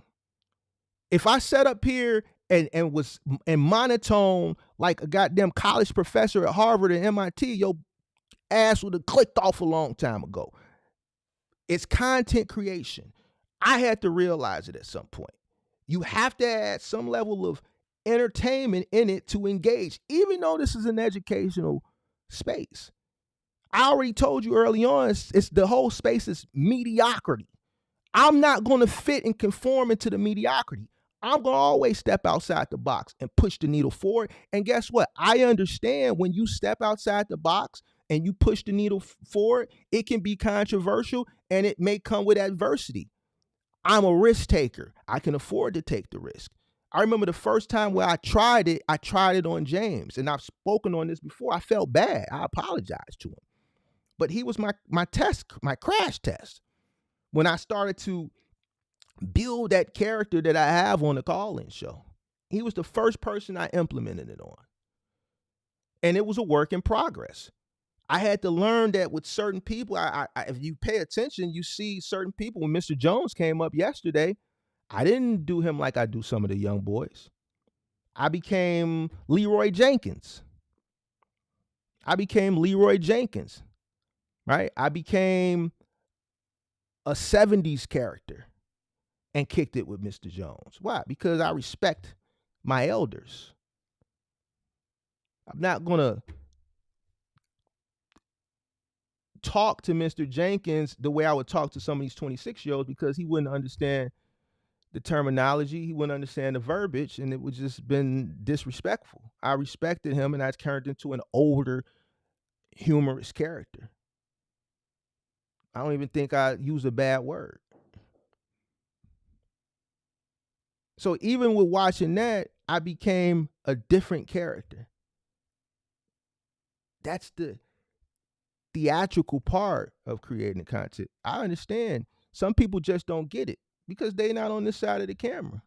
S1: If I sat up here and was in monotone like a goddamn college professor at Harvard and MIT, your ass would have clicked off a long time ago. It's content creation. I had to realize it at some point. You have to add some level of entertainment in it to engage, even though this is an educational space. I already told you early on, it's the whole space is mediocrity. I'm not going to fit and conform into the mediocrity. I'm going to always step outside the box and push the needle forward. And guess what? I understand when you step outside the box and you push the needle forward, it can be controversial and it may come with adversity. I'm a risk taker. I can afford to take the risk. I remember the first time where I tried it on James. And I've spoken on this before. I felt bad. I apologized to him. But he was my test, my crash test. When I started to build that character that I have on the call-in show, he was the first person I implemented it on. And it was a work in progress. I had to learn that with certain people, if you pay attention, you see certain people. When Mr. Jones came up yesterday, I didn't do him like I do some of the young boys. I became Leroy Jenkins. Right? I became a 70s character and kicked it with Mr. Jones. Why? Because I respect my elders. I'm not going to talk to Mr. Jenkins the way I would talk to some of these 26-year-olds because he wouldn't understand the terminology. He wouldn't understand the verbiage, and it would just been disrespectful. I respected him, and I turned into an older, humorous character. I don't even think I used a bad word. So even with watching that, I became a different character. That's the theatrical part of creating content. I understand some people just don't get it because they're not on this side of the camera.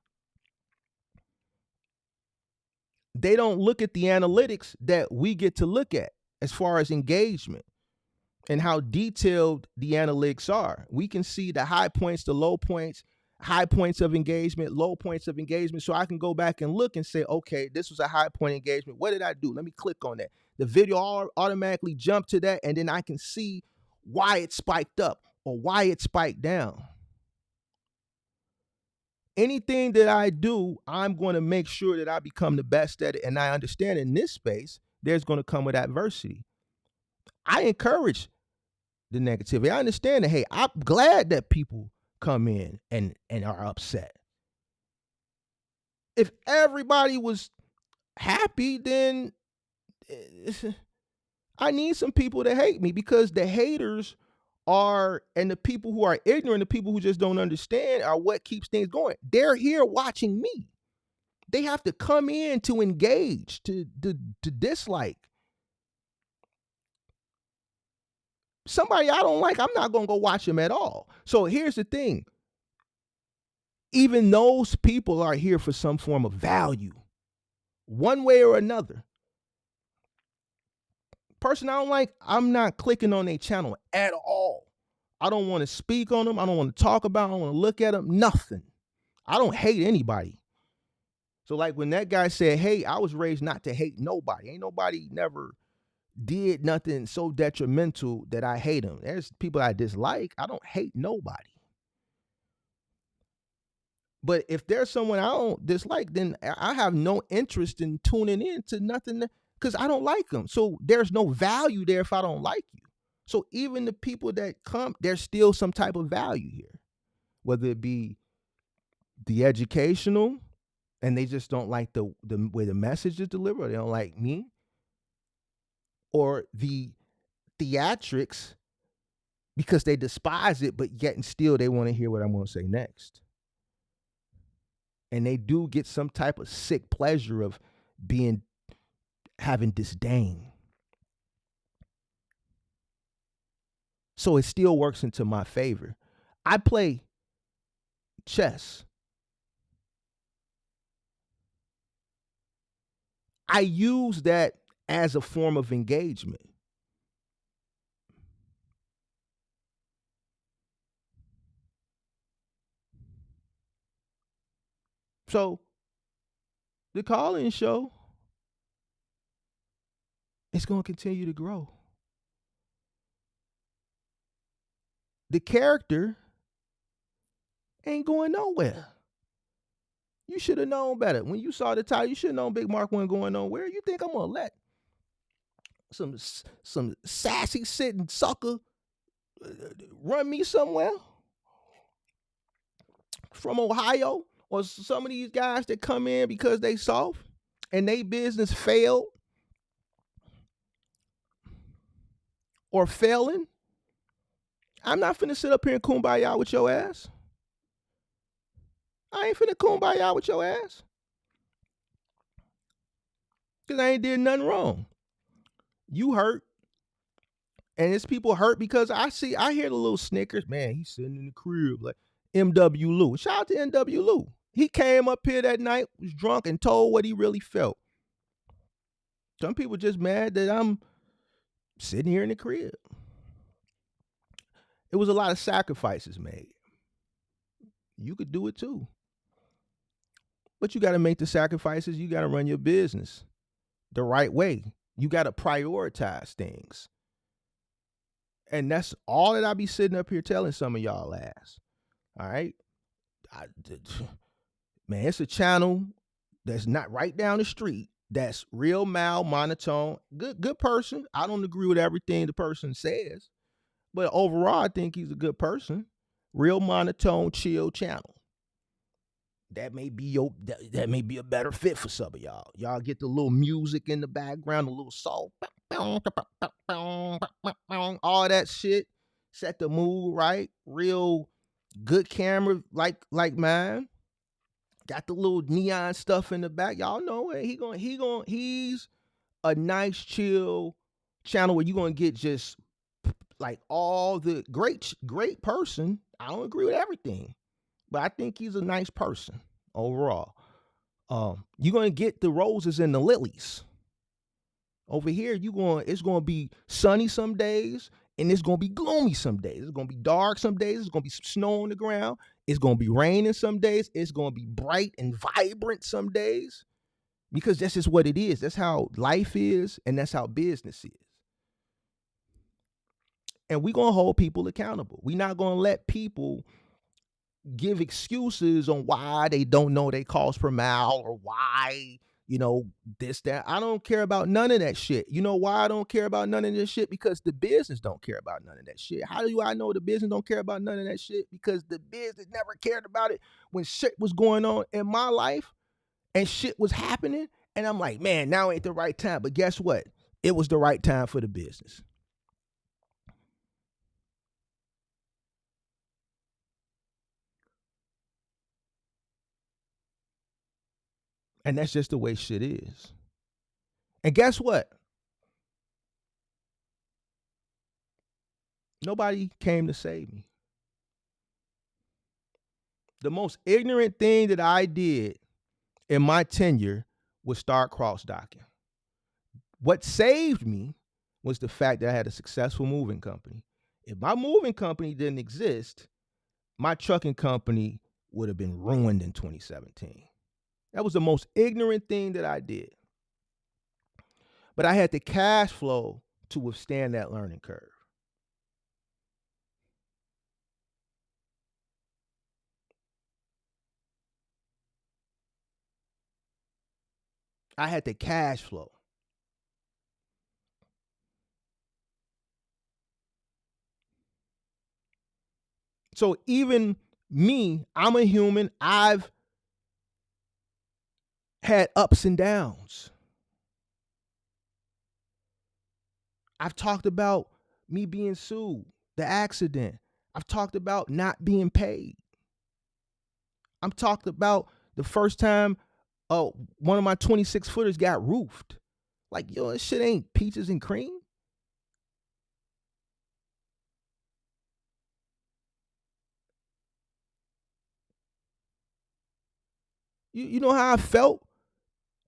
S1: They don't look at the analytics that we get to look at as far as engagement and how detailed the analytics are. We can see the high points, the low points, high points of engagement, low points of engagement. So I can go back and look and say, okay, this was a high point engagement. What did I do? Let me click on that. The video automatically jumped to that, and then I can see why it spiked up or why it spiked down. Anything that I do, I'm going to make sure that I become the best at it. And I understand in this space, there's going to come with adversity. I encourage the negativity. I understand that, hey, I'm glad that people come in and are upset. If everybody was happy, then I need some people to hate me, because the haters are, and the people who are ignorant, the people who just don't understand, are what keeps things going. They're here watching me. They have to come in to engage, to dislike. Somebody I don't like, I'm not going to go watch them at all. So here's the thing. Even those people are here for some form of value, one way or another. person I don't like, I'm not clicking on their channel at all. I don't want to speak on them. I don't want to talk about them. I don't want to look at them. Nothing. I don't hate anybody. So like when that guy said, hey, I was raised not to hate nobody. Ain't nobody never did nothing so detrimental that I hate them. There's people I dislike. I don't hate nobody. But if there's someone I don't dislike, then I have no interest in tuning in to nothing because I don't like them. So there's no value there if I don't like you. So even the people that come, there's still some type of value here, whether it be the educational and they just don't like the way the message is delivered, or they don't like me, or the theatrics because they despise it, but yet and still they want to hear what I'm going to say next. And they do get some type of sick pleasure of having disdain. So it still works into my favor. I play chess. I use that as a form of engagement. So the call-in show is going to continue to grow. The character ain't going nowhere. You should have known better. When you saw the title, you should have known Big Mark wasn't going nowhere. You think I'm going to let some sassy sitting sucker run me somewhere from Ohio, or some of these guys that come in because they soft and they business failed or failing? I'm not finna sit up here and kumbaya with your ass. I ain't finna kumbaya with your ass. Because I ain't did nothing wrong. You hurt. And it's people hurt because I hear the little snickers. Man, he's sitting in the crib like M.W. Lou. Shout out to M.W. Lou. He came up here that night, was drunk, and told what he really felt. Some people just mad that I'm sitting here in the crib. It was a lot of sacrifices made. You could do it too. But you got to make the sacrifices. You got to run your business the right way. You got to prioritize things. And that's all that I be sitting up here telling some of y'all ass. All right? Man, it's a channel that's not right down the street. That's real mild, monotone. Good person. I don't agree with everything the person says. But overall, I think he's a good person. Real monotone, chill channel. That may be a better fit for some of y'all. Y'all get the little music in the background, a little soul, all that shit. Set the mood right. Real good camera like mine. Got the little neon stuff in the back. Y'all know it. He's a nice chill channel where you're gonna get just like all the great person. I don't agree with everything, but I think he's a nice person overall. You're gonna get the roses and the lilies. Over here, it's gonna be sunny some days, and it's gonna be gloomy some days. It's gonna be dark some days. It's gonna be some snow on the ground. It's gonna be raining some days. It's gonna be bright and vibrant some days, because that's just what it is. That's how life is, and that's how business is. And we're gonna hold people accountable. We're not gonna let people give excuses on why they don't know their cost per mile, or why, this, that. I don't care about none of that shit. You know why I don't care about none of this shit? Because the business don't care about none of that shit. How do I know the business don't care about none of that shit? Because the business never cared about it when shit was going on in my life and shit was happening. And I'm like, man, now ain't the right time. But guess what? It was the right time for the business. And that's just the way shit is. And guess what? Nobody came to save me. The most ignorant thing that I did in my tenure was start cross-docking. What saved me was the fact that I had a successful moving company. If my moving company didn't exist, my trucking company would have been ruined in 2017. That was the most ignorant thing that I did. But I had the cash flow to withstand that learning curve. I had the cash flow. So even me, I'm a human. I've had ups and downs. I've talked about me being sued, the accident. I've talked about not being paid. I've talked about the first time one of my 26 footers got roofed. Like, yo, this shit ain't peaches and cream. You know how I felt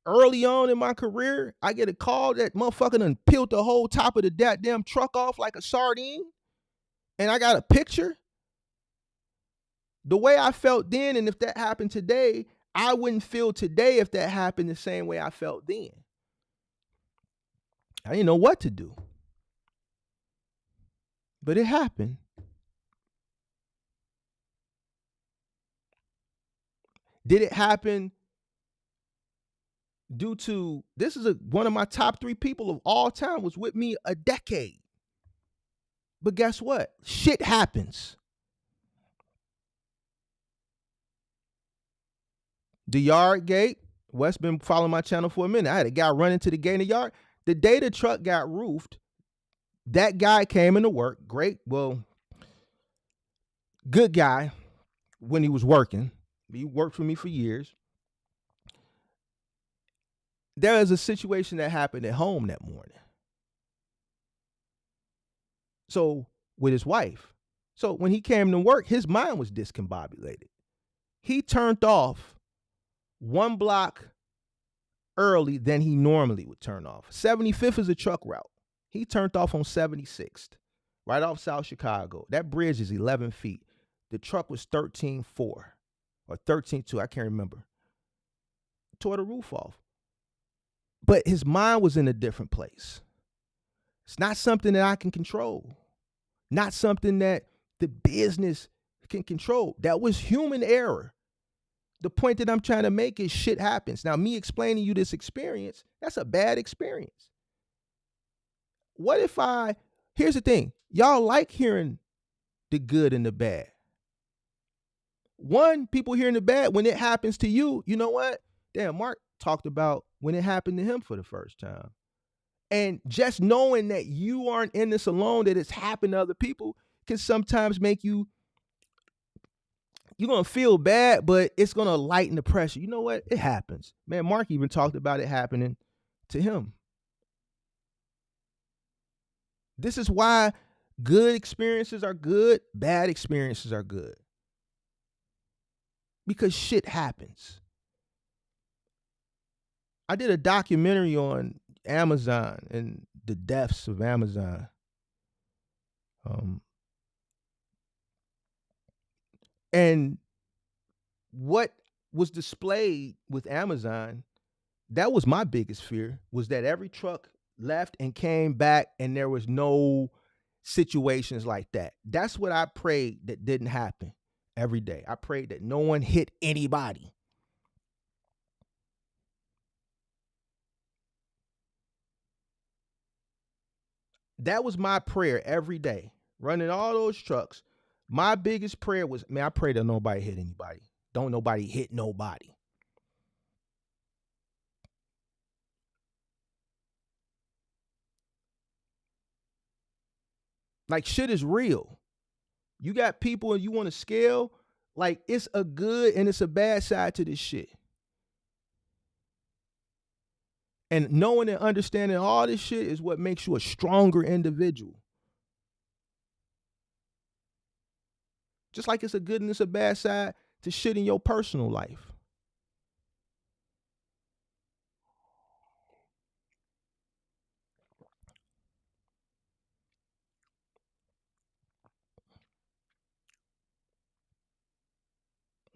S1: early on in my career? I get a call that motherfucker done peeled the whole top of the damn truck off like a sardine, and I got a picture. The way I felt then, and if that happened today, I wouldn't feel today if that happened the same way I felt then. I didn't know what to do. But it happened. Did it happen due to, this is one of my top 3 people of all time, was with me a decade. But guess what? Shit happens. The yard gate, Wes been following my channel for a minute. I had a guy run into the gate in the yard. The day the truck got roofed, that guy came into work. Great, well, good guy when he was working. He worked for me for years. There was a situation that happened at home that morning. So, with his wife. So, when he came to work, his mind was discombobulated. He turned off one block early than he normally would turn off. 75th is a truck route. He turned off on 76th, right off South Chicago. That bridge is 11 feet. The truck was 13.4 or 13.2, I can't remember. Tore the roof off. But his mind was in a different place. It's not something that I can control. Not something that the business can control. That was human error. The point that I'm trying to make is shit happens. Now, me explaining you this experience, that's a bad experience. What if here's the thing. Y'all like hearing the good and the bad. One, people hearing the bad, when it happens to you, you know what? Damn, Mark talked about when it happened to him for the first time. And just knowing that you aren't in this alone, that it's happened to other people, can sometimes make you're going to feel bad, but it's going to lighten the pressure. You know what? It happens. Man, Mark even talked about it happening to him. This is why good experiences are good, bad experiences are good. Because shit happens. I did a documentary on Amazon and the deaths of Amazon. And what was displayed with Amazon, that was my biggest fear, was that every truck left and came back and there was no situations like that. That's what I prayed that didn't happen every day. I prayed that no one hit anybody. That was my prayer every day, running all those trucks. My biggest prayer was, man, I pray that nobody hit anybody. Don't nobody hit nobody. Like, shit is real. You got people and you want to scale, like, it's a good and it's a bad side to this shit. And knowing and understanding all this shit is what makes you a stronger individual. Just like it's a good and it's a bad side to shit in your personal life.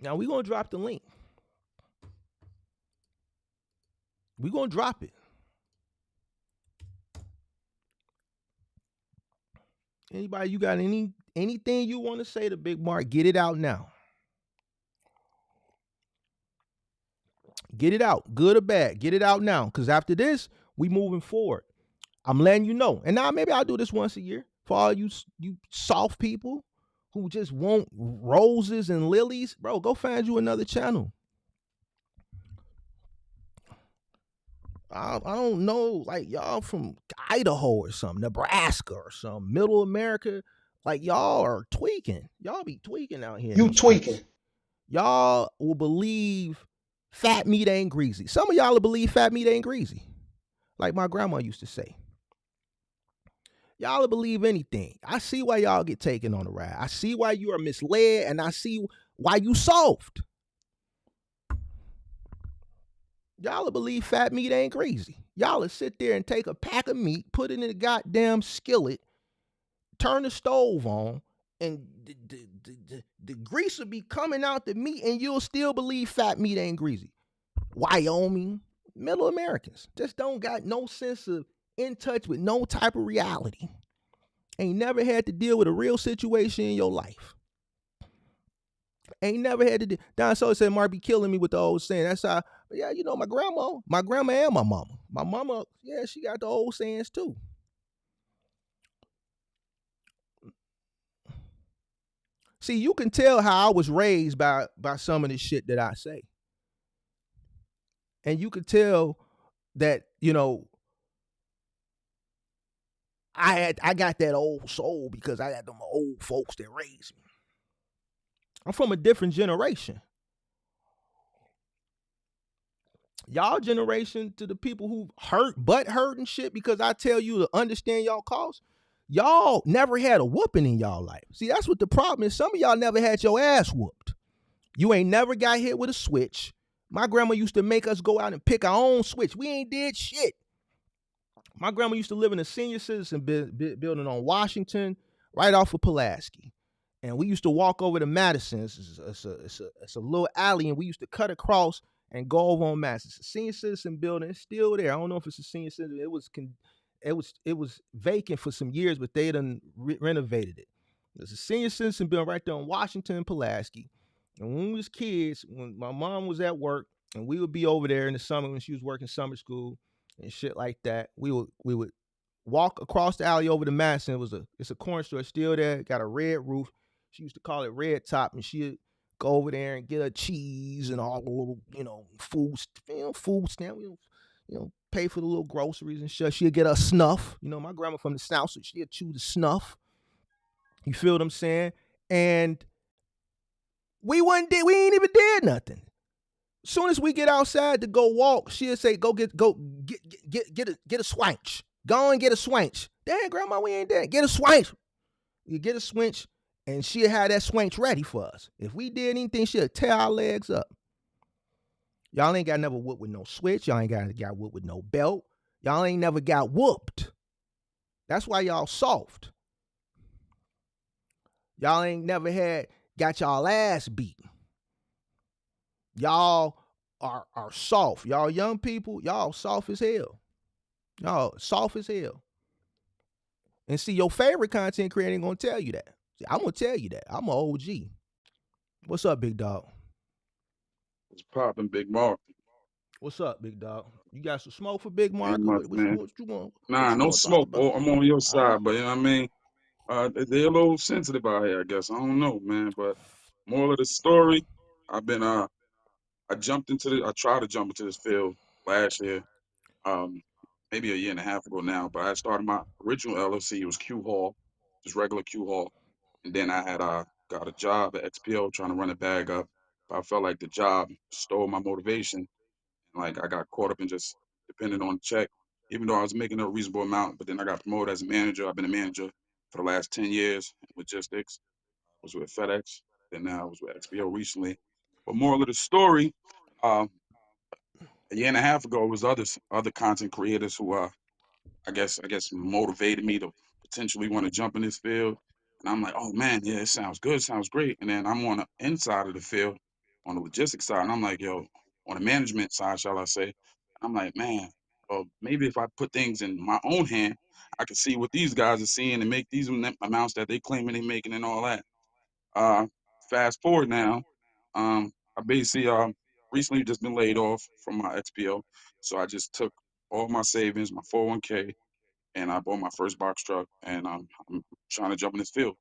S1: Now we're gonna drop the link. We're gonna drop it. Anybody, you got anything you want to say to Big Mark? Get it out now. Get it out, good or bad. Get it out now, because after this, we moving forward. I'm letting you know. And now maybe I'll do this once a year for all you soft people who just want roses and lilies. Bro, go find you another channel. I don't know, like y'all from Idaho or something, Nebraska or something, Middle America. Like y'all are tweaking. Y'all be tweaking out here.
S4: You tweaking.
S1: Y'all will believe fat meat ain't greasy. Some of y'all will believe fat meat ain't greasy. Like my grandma used to say. Y'all will believe anything. I see why y'all get taken on the ride. I see why you are misled, and I see why you soft. Y'all will believe fat meat ain't greasy. Y'all will sit there and take a pack of meat, put it in a goddamn skillet, turn the stove on, and the grease will be coming out the meat, and you'll still believe fat meat ain't greasy. Wyoming, Middle Americans just don't got no sense of in touch with no type of reality. Ain't never had to deal with a real situation in your life. Ain't never had to do. Don So said, Mark be killing me with the old saying. That's how, yeah, you know, my grandma and my mama. My mama, yeah, she got the old sayings too. See, you can tell how I was raised by some of the shit that I say. And you could tell that, you know, I got that old soul because I got them old folks that raised me. I'm from a different generation. Y'all generation, to the people who hurt and shit because I tell you to understand y'all cause, y'all never had a whooping in y'all life. See, that's what the problem is. Some of y'all never had your ass whooped. You ain't never got hit with a switch. My grandma used to make us go out and pick our own switch. We ain't did shit. My grandma used to live in a senior citizen building on Washington, right off of Pulaski. And we used to walk over to Madison. It's a little alley, and we used to cut across and go over on Madison. It's a senior citizen building. It's still there. I don't know if it's a senior citizen. It was vacant for some years, but they done renovated it. There's a senior citizen building right there on Washington and Pulaski. And when we was kids, when my mom was at work, and we would be over there in the summer when she was working summer school and shit like that, we would walk across the alley over to Madison. It's a corner store, still there, got a red roof. She used to call it Red Top, and she'd go over there and get her cheese and all the little, food stamp, pay for the little groceries and shit. She'd get her snuff. My grandma from the South, so she'd chew the snuff. You feel what I'm saying? And we ain't even did nothing. As soon as we get outside to go walk, she'll say, "Go get a swanch. Go and get a swanch." Damn, grandma, we ain't there. Get a swanch. You get a swanch, and she'll have that swanch ready for us. If we did anything, she'll tear our legs up. Y'all ain't got never whooped with no switch. Y'all ain't got whooped with no belt. Y'all ain't never got whooped. That's why y'all soft. Y'all ain't never got y'all ass beat. Y'all are soft. Y'all young people, y'all soft as hell. Y'all soft as hell. And see, your favorite content creator ain't gonna tell you that. See, I'm gonna tell you that. I'm an OG. What's up, big dog?
S5: What's popping, Big Mark?
S1: What's up, big dog? You got some smoke for Big Mark?
S5: Ain't much, man.
S1: What you want?
S5: Nah, no smoke. I'm on your side, but you know what I mean? They're a little sensitive out here, I guess. I don't know, man. But moral of the story, I've been I tried to jump into this field last year, maybe a year and a half ago now. But I started my original LLC. It was Q Hall, just regular Q Hall, and then I had got a job at XPO trying to run it back up. But I felt like the job stole my motivation. Like I got caught up in just depending on the check, even though I was making a reasonable amount. But then I got promoted as a manager. I've been a manager for the last 10 years in logistics. I was with FedEx, then now I was with XPO recently. But moral of the story, a year and a half ago, it was other content creators who I guess motivated me to potentially want to jump in this field. And I'm like, oh man, yeah, it sounds good, sounds great. And then I'm on the inside of the field, on the logistics side, and I'm like, yo, on the management side, shall I say, I'm like, man, well, maybe if I put things in my own hand, I can see what these guys are seeing and make these amounts that they claiming they making and all that. Uh, Fast forward now, I basically recently just been laid off from my XPO, so I just took all my savings, my 401k, and I bought my first box truck, and I'm trying to jump in this field.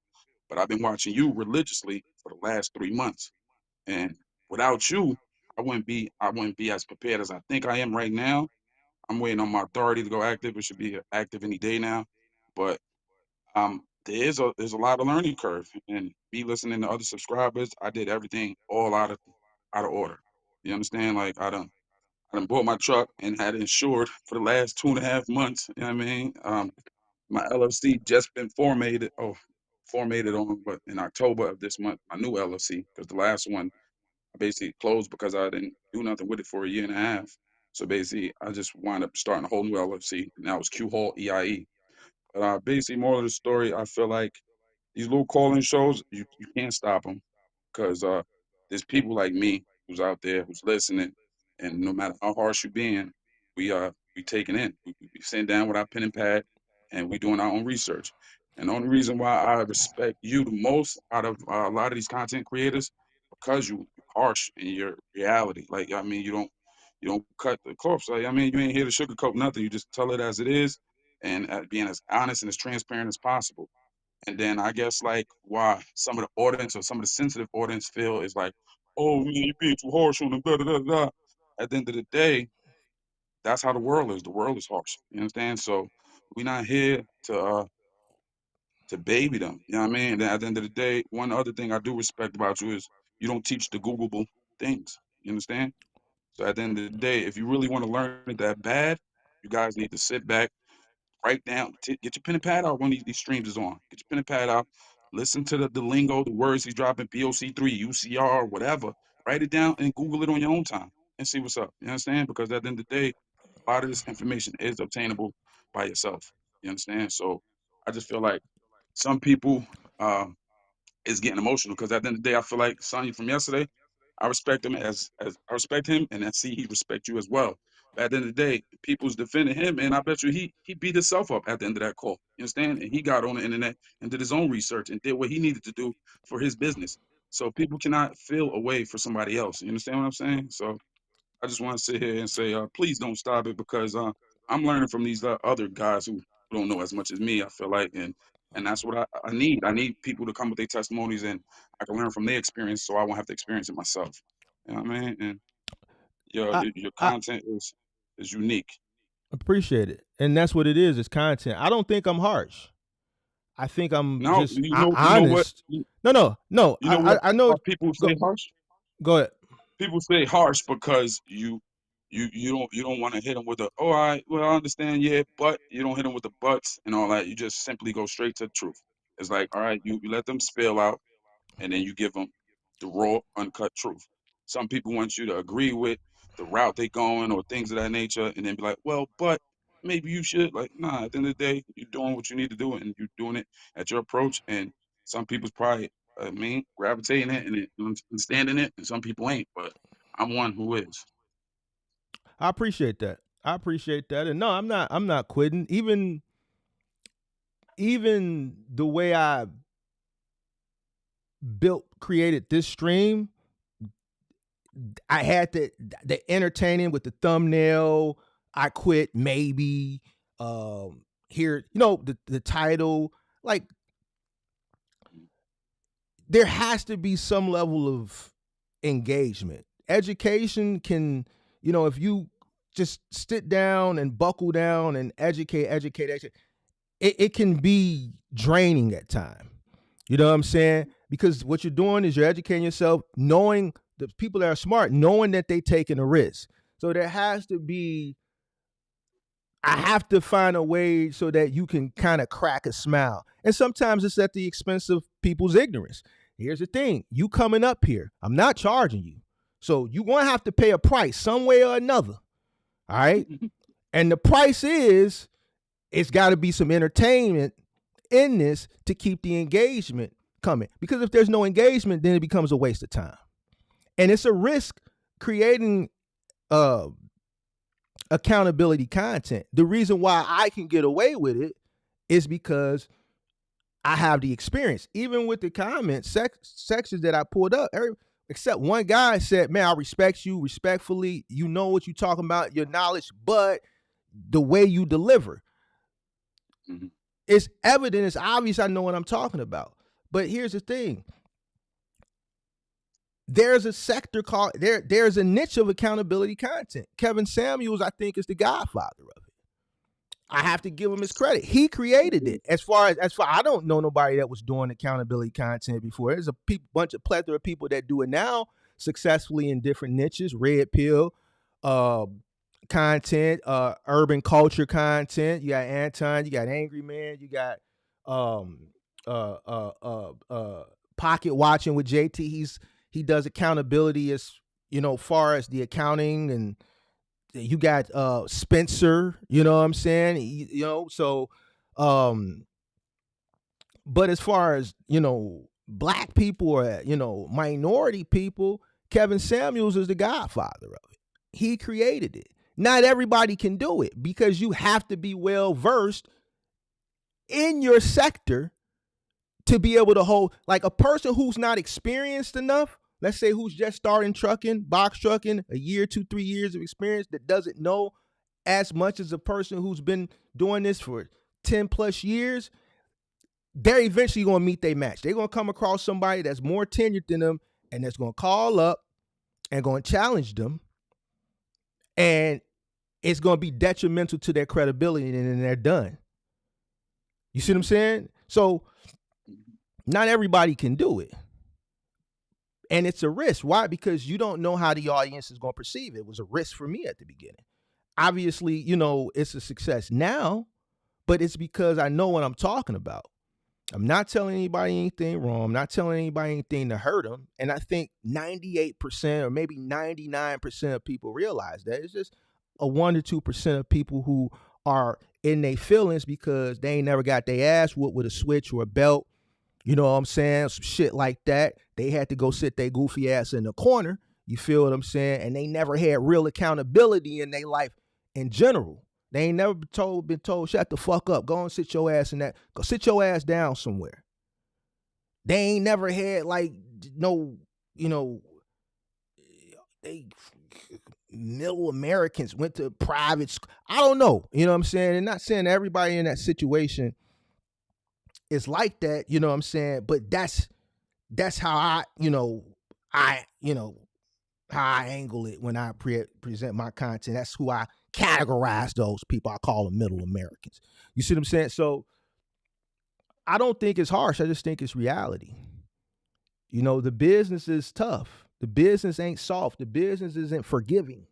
S5: But I've been watching you religiously for the last 3 months, and without you, I wouldn't be as prepared as I think I am right now. I'm waiting on my authority to go active. It should be active any day now, but there's a lot of learning curve, and me listening to other subscribers, I did everything all out of order. You understand? Like I done bought my truck and had it insured for the last 2.5 months. You know what I mean? My LLC just been formatted on, but in October of this month, my new LLC, because the last one I basically closed because I didn't do nothing with it for a year and a half. So basically, I just wound up starting a whole new LLC. Now it's Q Hall EIE. But basically, more of the story, I feel like these little call-in shows, you can't stop them because there's people like me who's out there who's listening, and no matter how harsh you being, we taking in. We sitting down with our pen and pad, and we doing our own research. And the only reason why I respect you the most out of a lot of these content creators, because you're harsh in your reality. Like I mean, you don't cut the corpse. Like I mean, you ain't here to sugarcoat nothing. You just tell it as it is, and being as honest and as transparent as possible. And then I guess like why some of the audience or some of the sensitive audience feel is like, oh man, you're being too harsh on them. Da, da, da, da. At the end of the day, that's how the world is. The world is harsh. You understand? So we're not here to baby them. You know what I mean? And at the end of the day, one other thing I do respect about you is you don't teach the Googleable things. You understand? So at the end of the day, if you really want to learn it that bad, you guys need to sit back, write down, get your pen and pad out when these streams is on. Get your pen and pad out. Listen to the lingo, the words he's dropping, POC3, UCR, whatever. Write it down and Google it on your own time and see what's up. You understand? Because at the end of the day, a lot of this information is obtainable by yourself. You understand? So I just feel like some people is getting emotional because at the end of the day, I feel like Sonny from yesterday, I respect him as I respect him, and I see he respect you as well. But at the end of the day, people's defending him, and I bet you he beat himself up at the end of that call. You understand? And he got on the internet and did his own research and did what he needed to do for his business. So people cannot feel away for somebody else. You understand what I'm saying? So I just want to sit here and say, please don't stop it because I'm learning from these other guys who don't know as much as me. I feel like, and that's what I need. I need people to come with their testimonies, and I can learn from their experience, so I won't have to experience it myself. You know what I mean? And your
S1: I
S5: your
S1: I
S5: content is unique.
S1: appreciate it, and that's what it is. It's content. I don't think I'm harsh. I think I'm
S5: Now
S1: just
S5: you know what
S1: honest. No, no, no.
S5: you know what
S1: I know.
S5: why people
S1: Go
S5: say harsh.
S1: go ahead.
S5: People say harsh because you don't want to hit them with a, oh, I well, I understand, yeah, but you don't hit them with the buts and all that. You just simply go straight to the truth. It's like, all right, you let them spill out, and then you give them the raw, uncut truth. Some people want you to agree with the route they going or things of that nature, and then be like, well, but maybe you should. Like, nah. At the end of the day, you're doing what you need to do, and you're doing it at your approach. And some people's probably, gravitating it and understanding it, and some people ain't. But I'm one who is.
S1: I appreciate that. I appreciate that. And no, I'm not quitting. Even the way I created this stream, I had the entertaining with the thumbnail. I quit maybe. Here, the title. Like there has to be some level of engagement. Education can, if you just sit down and buckle down and educate, it can be draining at times. You know what I'm saying? Because what you're doing is you're educating yourself, knowing the people that are smart, knowing that they taking a risk. So there has to be, I have to find a way so that you can kind of crack a smile. And sometimes it's at the expense of people's ignorance. Here's the thing. You coming up here, I'm not charging you. So you're going to have to pay a price some way or another. All right? And the price is, it's got to be some entertainment in this to keep the engagement coming. Because if there's no engagement, then it becomes a waste of time. And it's a risk creating accountability content. The reason why I can get away with it is because I have the experience. Even with the comments sections that I pulled up, except one guy said, "Man, I respect you respectfully. You know what you're talking about, your knowledge, but the way you deliver,
S5: Mm-hmm.
S1: it's evident. It's obvious. I know what I'm talking about." But here's the thing: there's a sector called there's a niche of accountability content. Kevin Samuels, I think, is the godfather of it. I have to give him his credit. He created it. As far I don't know nobody that was doing accountability content before. There's a bunch of plethora of people that do it now successfully in different niches. Red pill content, urban culture content. You got Anton, you got Angry Man, you got pocket watching with JT. He does accountability as far as the accounting, and you got Spencer, you know what I'm saying? So but as far as, black people or, minority people, Kevin Samuels is the godfather of it. He created it. Not everybody can do it because you have to be well versed in your sector to be able to hold, like a person who's not experienced enough, let's say who's just starting trucking, box trucking, a year, 2-3 years of experience, that doesn't know as much as a person who's been doing this for 10 plus years, they're eventually going to meet their match. They're going to come across somebody that's more tenured than them and that's going to call up and going to challenge them. And it's going to be detrimental to their credibility, and then they're done. You see what I'm saying? So not everybody can do it. And it's a risk. Why? Because you don't know how the audience is going to perceive it. It was a risk for me at the beginning. Obviously, it's a success now, but it's because I know what I'm talking about. I'm not telling anybody anything wrong. I'm not telling anybody anything to hurt them. And I think 98% or maybe 99% of people realize that. It's just a 1 to 2% of people who are in their feelings because they ain't never got their ass whooped with a switch or a belt. You know what I'm saying? Some shit like that. They had to go sit their goofy ass in the corner. You feel what I'm saying? And they never had real accountability in their life in general. They ain't never been told, shut the fuck up. Go and sit your ass in that. Go sit your ass down somewhere. They ain't never had they middle Americans went to private school. I don't know. You know what I'm saying? And not saying everybody in that situation is like that, you know what I'm saying? But that's how how I angle it when I present my content. That's who I categorize those people. I call them middle Americans. You see what I'm saying? So I don't think it's harsh. I just think it's reality. The business is tough. The business ain't soft. The business isn't forgiving.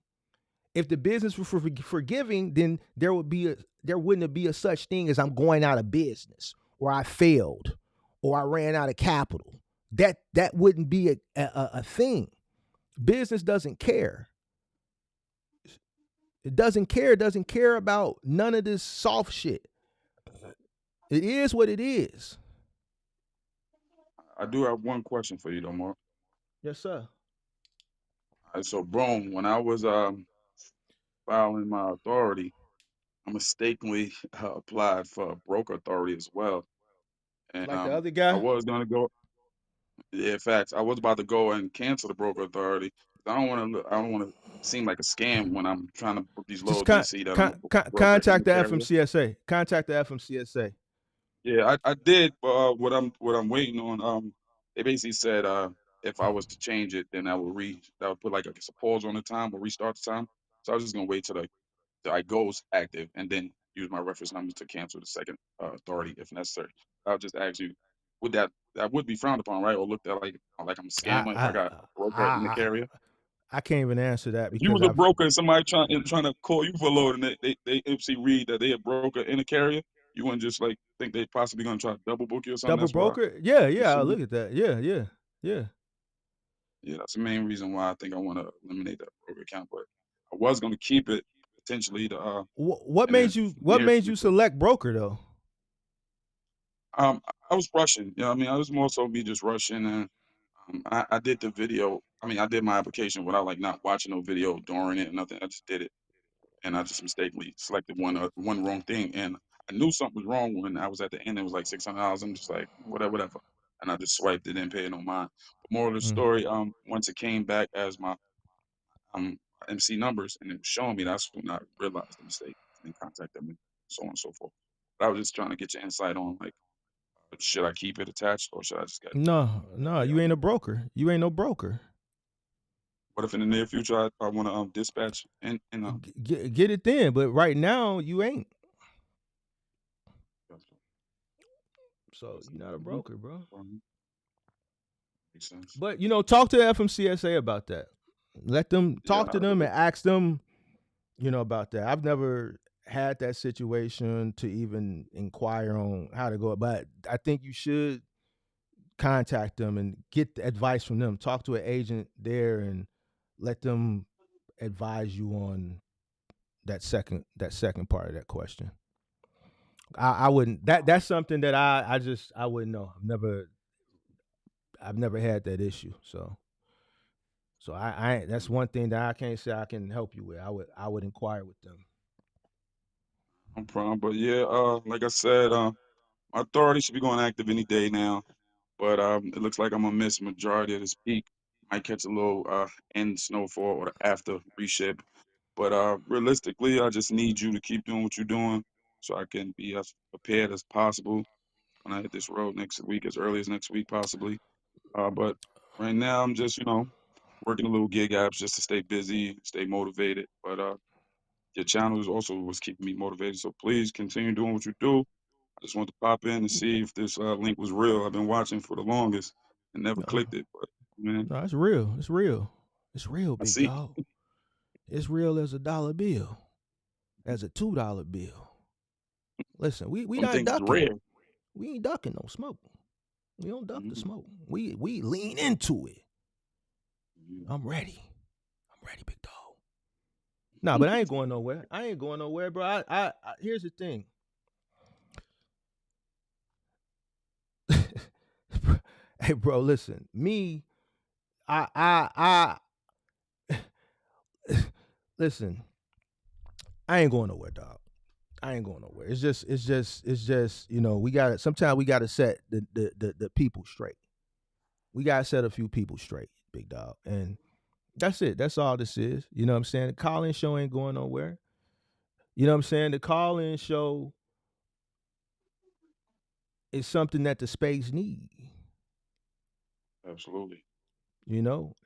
S1: If the business were forgiving, then there wouldn't be a such thing as I'm going out of business, or I failed, or I ran out of capital. That wouldn't be a thing. Business doesn't care. It doesn't care. It doesn't care about none of this soft shit. It is what it is.
S5: I do have one question for you, though, Mark.
S1: Yes, sir.
S5: All right, so, bro, when I was filing my authority, I mistakenly applied for a broker authority as well. And
S1: Like the other
S5: I
S1: guy?
S5: was going to go, yeah, facts. I was about to go and cancel the broker authority. I don't want to seem like a scam when I'm trying to book these
S1: Just
S5: loads and see that I'm a broker in
S1: contact
S5: the
S1: the
S5: carrier.
S1: FMCSA. Contact the FMCSA.
S5: Yeah, I did. What I'm waiting on. They basically said if I was to change it, then that would put like a pause on the time or restart the time. So I was just gonna wait till I goes active and then use my reference numbers to cancel the second authority if necessary. I'll just ask you, would that would be frowned upon, right? Or looked at like I'm a scammer if I got a broker in the
S1: I
S5: carrier?
S1: I can't even answer that
S5: If you
S1: because
S5: was a
S1: I've
S5: broker and somebody trying to call you for a load and they MC read that they a broker in a carrier, you wouldn't just like think they possibly gonna try to double book you or something.
S1: double
S5: That's why
S1: broker. Yeah,
S5: I'm
S1: I'll
S5: assuming.
S1: look at that. Yeah.
S5: Yeah, that's the main reason why I think I want to eliminate that broker account. But I was gonna keep it potentially
S1: What
S5: in the
S1: made you
S5: near future.
S1: select broker though?
S5: I was rushing. You know what I mean? I was more so me just rushing, and I did the video I mean, I did my application without like not watching no video during it, nothing. I just did it, and I just mistakenly selected one wrong thing, and I knew something was wrong when I was at the end. It was like $600. I'm just like whatever, whatever, and I just swiped it, didn't pay it no mind. But moral of the
S1: Mm.
S5: story, once it came back as my um MC numbers, and it was showing me, that's when I realized the mistake and contacted me, so on and so forth. But I was just trying to get your insight on like, should I keep it attached or should I just get
S1: No, no,
S5: pay
S1: you
S5: out?
S1: ain't a broker. You ain't no broker.
S5: What if in the near future I want to dispatch and
S1: Get it then, but right now you ain't. So you're not a
S5: mhm,
S1: broker, bro.
S5: makes sense.
S1: But talk to FMCSA about that. Let them
S5: Yeah,
S1: talk to them and ask them, about that. I've never had that situation to even inquire on how to go, but I think you should contact them and get the advice from them. Talk to an agent there and let them advise you on that second part of that question. I wouldn't that's something that I wouldn't know. I've never had that issue. So I that's one thing that I can't say I can help you with. I would inquire with them.
S5: no problem. But yeah, like I said, my authority should be going active any day now. But it looks like I'm gonna miss majority of this peak. Might catch a little end snowfall or after reshape. But realistically, I just need you to keep doing what you're doing so I can be as prepared as possible when I hit this road next week, as early as next week possibly. But right now I'm just, working a little gig apps just to stay busy, stay motivated. But your channel is also what's keeping me motivated. So please continue doing what you do. I just want to pop in and see if this link was real. I've been watching for the longest and never
S1: No,
S5: clicked it, but man,
S1: no, it's real. It's real. It's real,
S5: I
S1: big
S5: see.
S1: dog. It's real as a dollar bill, as a $2 bill. Listen, we
S5: Some
S1: not
S5: things is
S1: ducking.
S5: rare.
S1: We ain't ducking no smoke. We don't duck the
S5: Mhm.
S1: smoke. We lean into it.
S5: Yeah.
S1: I'm ready. I'm ready, big dog. Nah, but I ain't going nowhere. I ain't going nowhere, bro. I here's the thing. Hey, bro, listen. Me, I listen. I ain't going nowhere, dog. I ain't going nowhere. It's just. We got to. Sometimes we got to set the people straight. We got to set a few people straight, big dog, and that's it. That's all this is. You know what I'm saying? The call-in show ain't going nowhere. You know what I'm saying? The call-in show is something that the space need.
S5: Absolutely.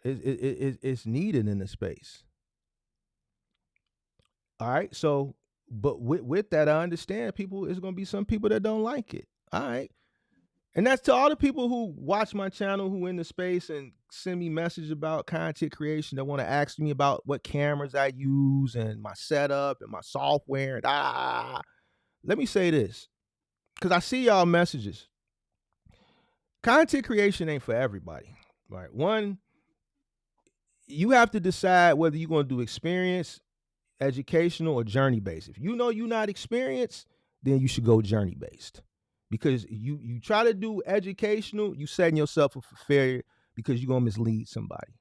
S1: It's needed in the space. All right. So, but with that, I understand people. It's gonna be some people that don't like it. All right. And that's to all the people who watch my channel, who in the space and send me messages about content creation, that want to ask me about what cameras I use and my setup and my software. And let me say this, because I see y'all messages. Content creation ain't for everybody. Right. One, you have to decide whether you're going to do experience, educational, or journey based. If you know you're not experienced, then you should go journey based. Because you try to do educational, you setting yourself up for failure because you're gonna mislead somebody.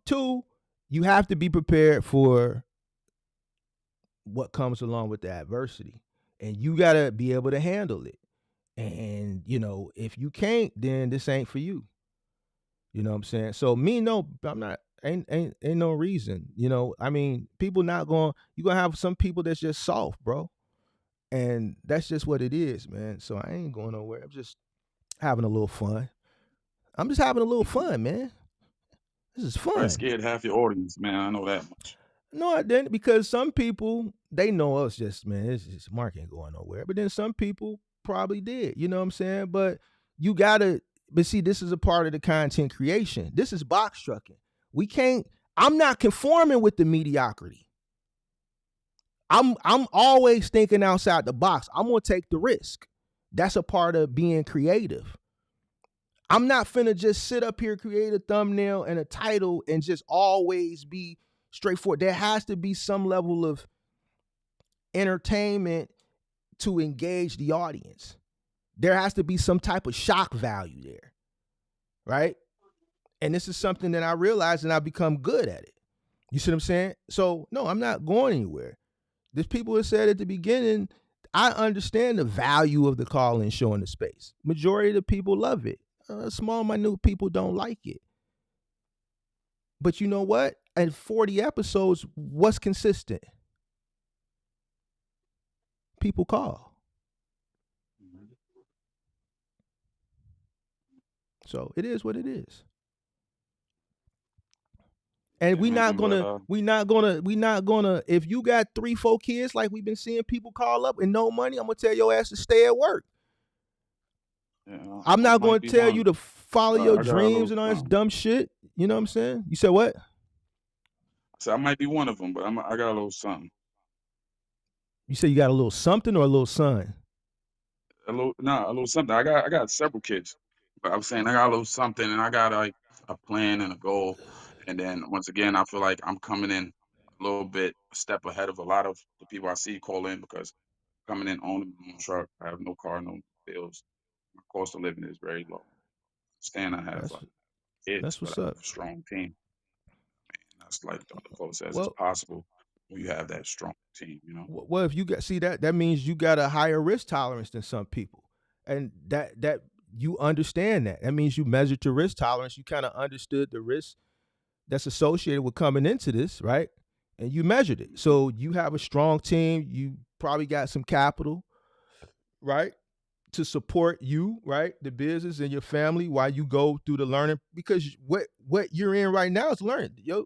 S1: Two, you have to be prepared for what comes along with the adversity, and you gotta be able to handle it. And if you can't, then this ain't for you. You know what I'm saying? So me, no, I'm not. Ain't no reason. I mean, people not going. You gonna have some people that's just soft, bro, and that's just what it is, man. So I ain't going nowhere. I'm just having a little fun. I'm just having a little fun, man. This is
S5: Probably
S1: fun.
S5: scared half your audience, man. I know that much.
S1: No, I didn't, because some people, they know us, just, man, it's just Mark ain't going nowhere. But then some people probably did. You know what I'm saying? But you gotta. But see, this is a part of the content creation. This is box trucking. We can't. I'm not conforming with the mediocrity. I'm always thinking outside the box. I'm gonna take the risk. That's a part of being creative. I'm not finna just sit up here, create a thumbnail and a title, and just always be straightforward. There has to be some level of entertainment to engage the audience. There has to be some type of shock value there, right? And this is something that I realized and I become good at it. You see what I'm saying? So no, I'm not going anywhere. There's people that said at the beginning, I understand the value of the call-in show in the space. Majority of the people love it. Small, minute people don't like it. But you know what? At 40 episodes, what's consistent? People call. So it is what it is. And
S5: Yeah,
S1: we
S5: man,
S1: not gonna, if you got 3-4 kids, like we've been seeing people call up and no money, I'm gonna tell your ass to stay at work.
S5: yeah,
S1: I'm
S5: I
S1: not
S5: might
S1: gonna
S5: be
S1: tell
S5: one.
S1: you to follow
S5: I
S1: your
S5: got a
S1: dreams
S5: little
S1: and all this
S5: something.
S1: dumb shit. You know what I'm saying? You said what?
S5: So I might be one of them, but I got a little something.
S1: You said you got a little something or a little son?
S5: A little something. I got several kids, but I'm saying I got a little something, and I got like a plan and a goal. And then once again, I feel like I'm coming in a little bit a step ahead of a lot of the people I see call in because coming in owning my own truck, I have no car, no bills. My cost of living is very low. Stand I have kids,
S1: That's
S5: but
S1: what's
S5: I have
S1: up.
S5: a strong team. And that's like the quote says it's
S1: Well,
S5: possible when you have that strong team, you know?
S1: well, if you got that means you got a higher risk tolerance than some people, and that you understand that. That means you measured your risk tolerance. You kind of understood the risk that's associated with coming into this, right? And you measured it. So you have a strong team. You probably got some capital, right, to support you, right, the business and your family while you go through the learning. Because what you're in right now is learning. You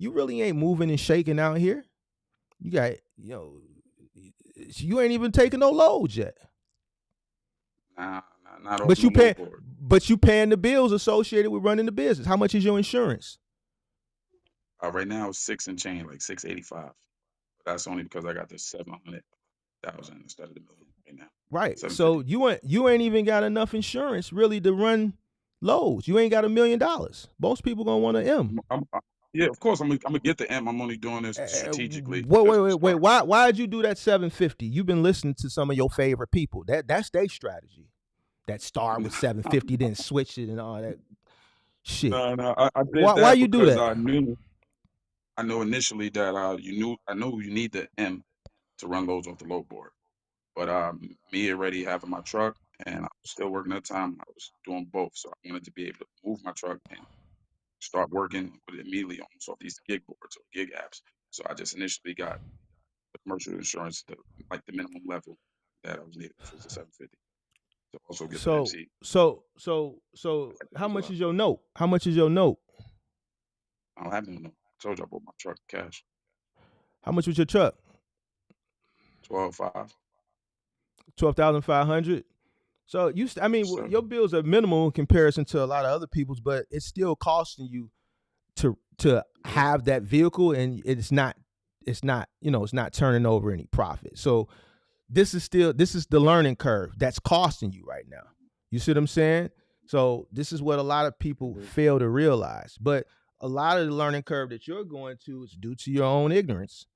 S1: really ain't moving and shaking out here. You got, you ain't even taking no loads yet.
S5: Nah, not off
S1: But
S5: no
S1: you pay,
S5: load board.
S1: but you paying the bills associated with running the business. How much is your insurance?
S5: Right now it's 6 and change, like 685. That's only because I got the 700,000 instead of the million right now.
S1: Right.
S5: 750.
S1: So you ain't even got enough insurance really to run loads. You ain't got $1 million. Most people gonna want an M.
S5: Yeah, of course I'm gonna get the M. I'm only doing this strategically.
S1: Wait. Why'd you do that 750? You've been listening to some of your favorite people. That's their strategy. That start with 750, then switch it and all that shit.
S5: No, I did
S1: Why
S5: that
S1: you do
S5: because
S1: that?
S5: I knew initially that I know you need the M to run loads off the load board. But me already having my truck and I was still working at the time, I was doing both. So I wanted to be able to move my truck and start working with it immediately almost off these gig boards or gig apps. So I just initially got the commercial insurance to like the minimum level that I was needed, which was the 750. To also get the MC
S1: So how
S5: as
S1: much
S5: well.
S1: is your note? How much is your note?
S5: I don't have no note. I told you I bought my truck cash.
S1: How much was your truck?
S5: 12.5.
S1: 12,500. So your bills are minimal in comparison to a lot of other people's, but it's still costing you to have that vehicle, and it's not turning over any profit. So this is the learning curve that's costing you right now. You see what I'm saying? So this is what a lot of people fail to realize. But a lot of the learning curve that you're going to is due to your own ignorance.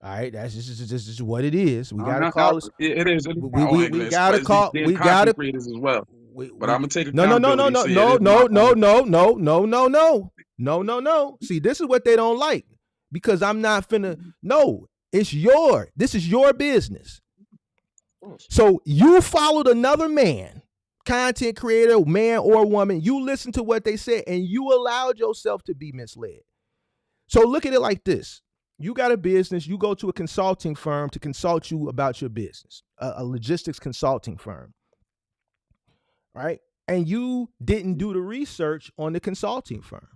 S1: All right, this is what it is. We gotta call this.
S5: It is my own
S1: We
S5: ignorance,
S1: gotta
S5: but it's
S1: call.
S5: these
S1: We
S5: content
S1: gotta.
S5: creators as well. But I'm gonna take
S1: No.
S5: accountability. See, it is my own.
S1: No. See, this is what they don't like because I'm not finna. No, this is your business. So you followed another man, content creator, man or woman. You listened to what they said and you allowed yourself to be misled. So look at it like this. You got a business, you go to a consulting firm to consult you about your business, a logistics consulting firm, right? And you didn't do the research on the consulting firm.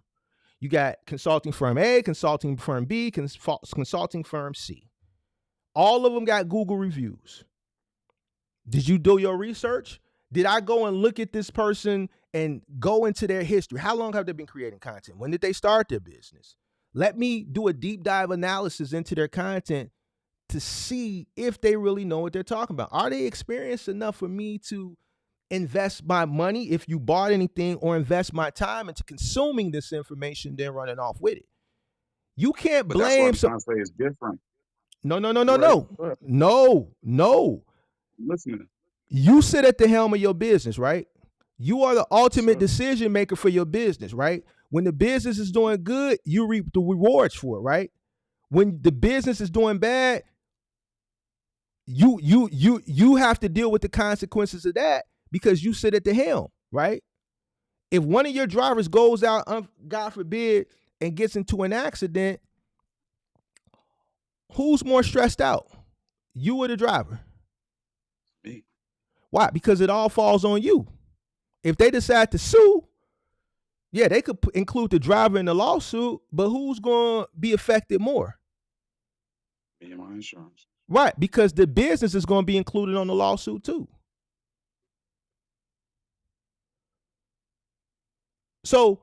S1: You got consulting firm A, consulting firm B, consulting firm C. All of them got Google reviews. Did you do your research? Did I go and look at this person and go into their history? How long have they been creating content? When did they start their business? Let me do a deep dive analysis into their content to see if they really know what they're talking about. Are they experienced enough for me to invest my money, if you bought anything, or invest my time into consuming this information, then running off with it? You can't blame
S5: some. That's why I'm trying to say it's different.
S1: No.
S5: Listening.
S1: You sit at the helm of your business, right? You are the ultimate decision maker for your business, right? When the business is doing good, you reap the rewards for it, right? When the business is doing bad, you have to deal with the consequences of that because you sit at the helm, right? If one of your drivers goes out, God forbid, and gets into an accident, who's more stressed out? You or the driver?
S5: Me.
S1: Why? Because it all falls on you. If they decide to sue, yeah, they could include the driver in the lawsuit, but who's going to be affected more?
S5: Me and my insurance.
S1: Right, because the business is going to be included on the lawsuit too. So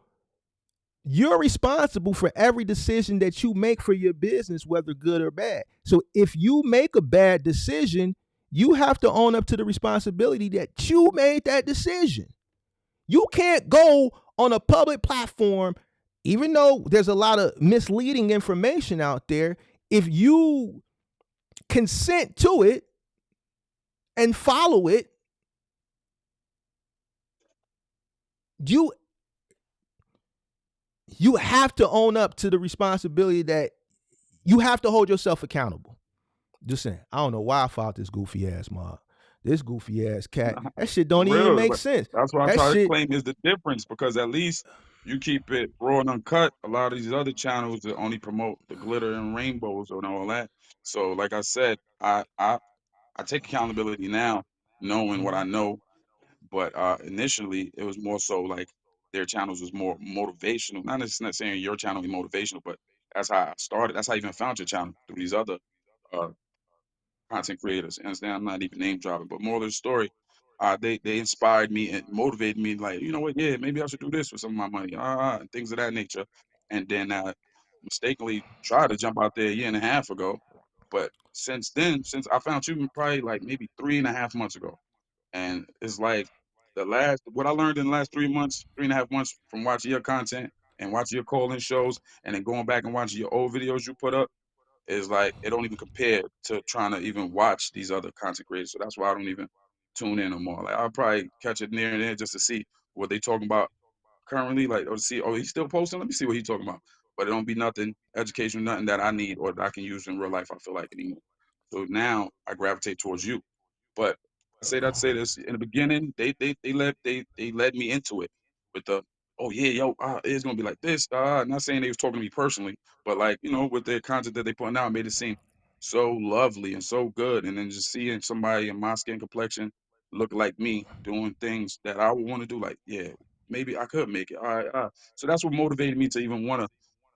S1: you're responsible for every decision that you make for your business, whether good or bad. So if you make a bad decision, you have to own up to the responsibility that you made that decision. You can't go on a public platform, even though there's a lot of misleading information out there, if you consent to it and follow it, you have to own up to the responsibility that you have to hold yourself accountable. Just saying, I don't know why I fought this goofy ass mob. This goofy ass cat. That shit don't even
S5: Real,
S1: make
S5: but
S1: sense.
S5: that's what I
S1: That
S5: try to
S1: shit.
S5: claim is the difference, because at least you keep it raw and uncut. A lot of these other channels that only promote the glitter and rainbows and all that. So, like I said, I take accountability now, knowing what I know. But initially, it was more so like their channels was more motivational. Not necessarily saying your channel be motivational, but that's how I started. That's how I even found your channel, through these other uh, content creators. You understand? I'm not even name dropping, but more of the story, they inspired me and motivated me. Like, you know what? Yeah, maybe I should do this with some of my money, and things of that nature. And then mistakenly tried to jump out there a year and a half ago, but since then, since I found you probably like maybe 3.5 months ago, and it's like what I learned in the last 3 months, 3.5 months, from watching your content and watching your call-in shows, and then going back and watching your old videos you put up, is like it don't even compare to trying to even watch these other content creators. So that's why I don't even tune in no more. Like, I'll probably catch it near and there just to see what they talking about currently, like, or to see, oh, he's still posting. Let me see what he's talking about. But it don't be nothing educational, nothing that I need or that I can use in real life, I feel like, anymore. So now I gravitate towards you. But I say that to say this: in the beginning, they led me into it with the, oh yeah, yo, it's gonna be like this. Not saying they was talking to me personally, but like, with their content that they putting out, made it seem so lovely and so good. And then just seeing somebody in my skin complexion look like me doing things that I would want to do, like, yeah, maybe I could make it. All right, so that's what motivated me to even want to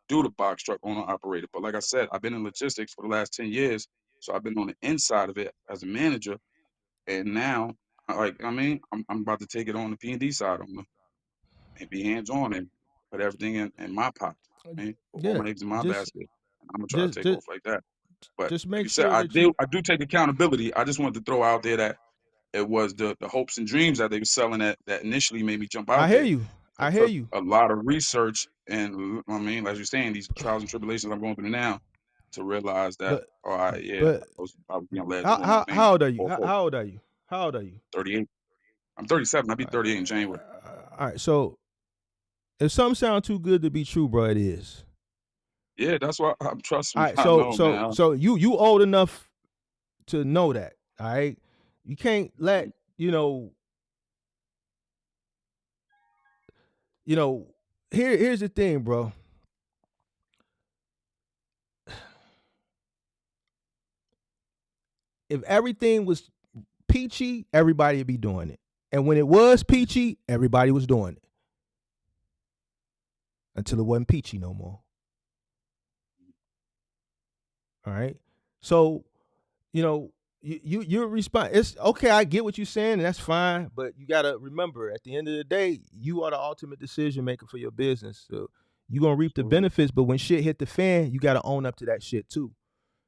S5: do the box truck owner operator. But like I said, I've been in logistics for the last 10 years, so I've been on the inside of it as a manager, and now, I'm about to take it on the P&D side on and be hands on and put everything in my pot. Put all
S1: Yeah,
S5: my eggs in my
S1: just
S5: basket, and I'm gonna try to
S1: just
S5: take
S1: just
S5: off like that. But
S1: just
S5: like
S1: make
S5: you said,
S1: sure
S5: I
S1: that
S5: do
S1: you.
S5: I do take accountability. I just wanted to throw out there that it was the hopes and dreams that they were selling that initially made me jump
S1: I
S5: out
S1: hear
S5: there.
S1: you. I
S5: It
S1: hear
S5: took
S1: you.
S5: a lot of research, and as you're saying, these trials and tribulations I'm going through now, to realize that,
S1: But
S5: all right, yeah,
S1: but
S5: I was being led the
S1: how
S5: wrong
S1: how,
S5: thing.
S1: how old are you?
S5: All
S1: How old are you? How old are you?
S5: 38. I'm 37. I'll be 38 in January.
S1: All right. So if something sounds too good to be true, bro, it is.
S5: Yeah, that's why. Trust
S1: All
S5: me,
S1: right.
S5: I
S1: So
S5: know,
S1: so
S5: man.
S1: so you old enough to know that. All right. You can't let you know. Here's the thing, bro. If everything was peachy, everybody would be doing it. And when it was peachy, everybody was doing it until it wasn't peachy no more. All right. So, you know, you respond. It's okay. I get what you're saying, and that's fine. But you gotta remember, at the end of the day, you are the ultimate decision maker for your business. So you're gonna reap the
S5: Absolutely.
S1: benefits, but when shit hit the fan, you gotta own up to that shit too.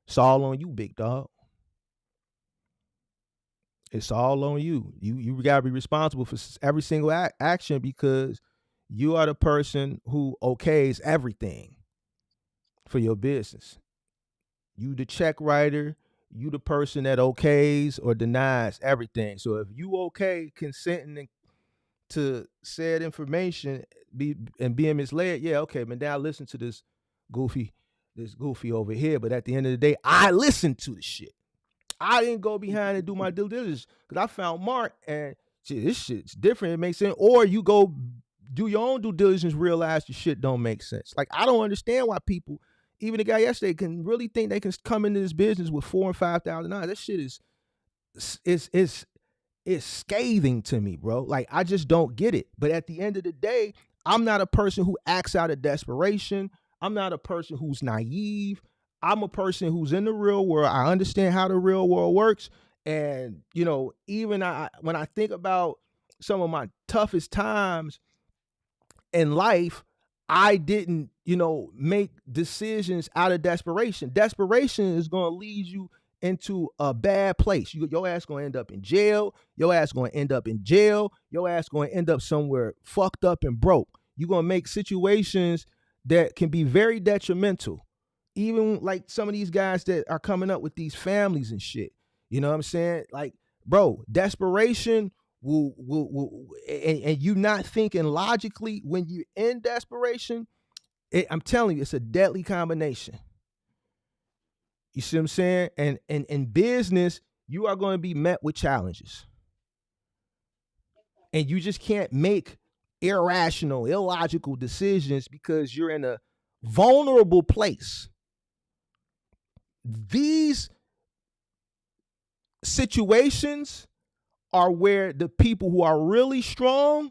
S1: It's all on you, big dog. It's all on you. You gotta be responsible for every single action because you are the person who okays everything for your business. You the check writer. You the person that okays or denies everything. So if you okay consenting to said information and being misled, yeah, okay, man, now I listen to this goofy over here, but at the end of the day, I listened to the shit. I didn't go behind and do my due diligence because I found Mark and shit, this shit's different. It makes sense. Or you go do your own due diligence, realize the shit don't make sense. Like, I don't understand why people, even the guy yesterday, can really think they can come into this business with $4,000 and $5,000. That shit is scathing to me, bro. Like, I just don't get it. But at the end of the day, I'm not a person who acts out of desperation. I'm not a person who's naive. I'm a person who's in the real world. I understand how the real world works. And, you know, even when I think about some of my toughest times in life, I didn't, you know, make decisions out of desperation. Desperation is going to lead you into a bad place. Your ass going to end up in jail. Your ass going to end up in jail. Your ass going to end up somewhere fucked up and broke. You're going to make situations that can be very detrimental. Even like some of these guys that are coming up with these families and shit. You know what I'm saying? Like, bro, desperation will and you not thinking logically when you're in desperation, I'm telling you, it's a deadly combination. You see what I'm saying? And in business, you are going to be met with challenges. And you just can't make irrational, illogical decisions because you're in a vulnerable place. These situations are where the people who are really strong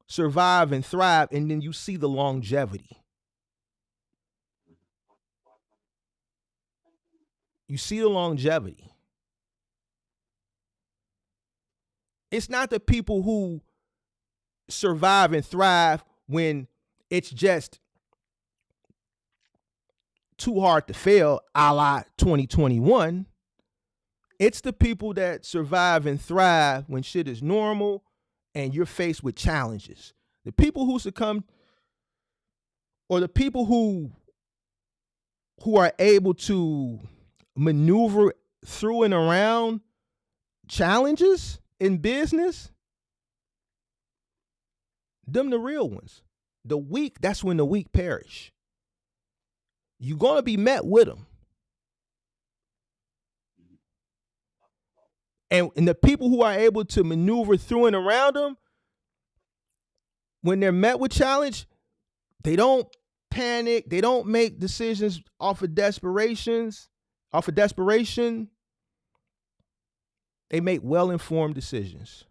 S1: survive and thrive, and then you see the longevity. You see the longevity. It's not the people who survive and thrive when it's just too hard to fail, a la 2021. It's the people that survive and thrive when shit is normal and you're faced with challenges. The people who succumb, or the people who are able to maneuver through and around challenges in business, them the real ones. The weak, that's when the weak perish. You're going to be met with them. And the people who are able to maneuver through and around them, when they're met with challenge, they don't panic. They don't make decisions off of desperation. They make well-informed decisions.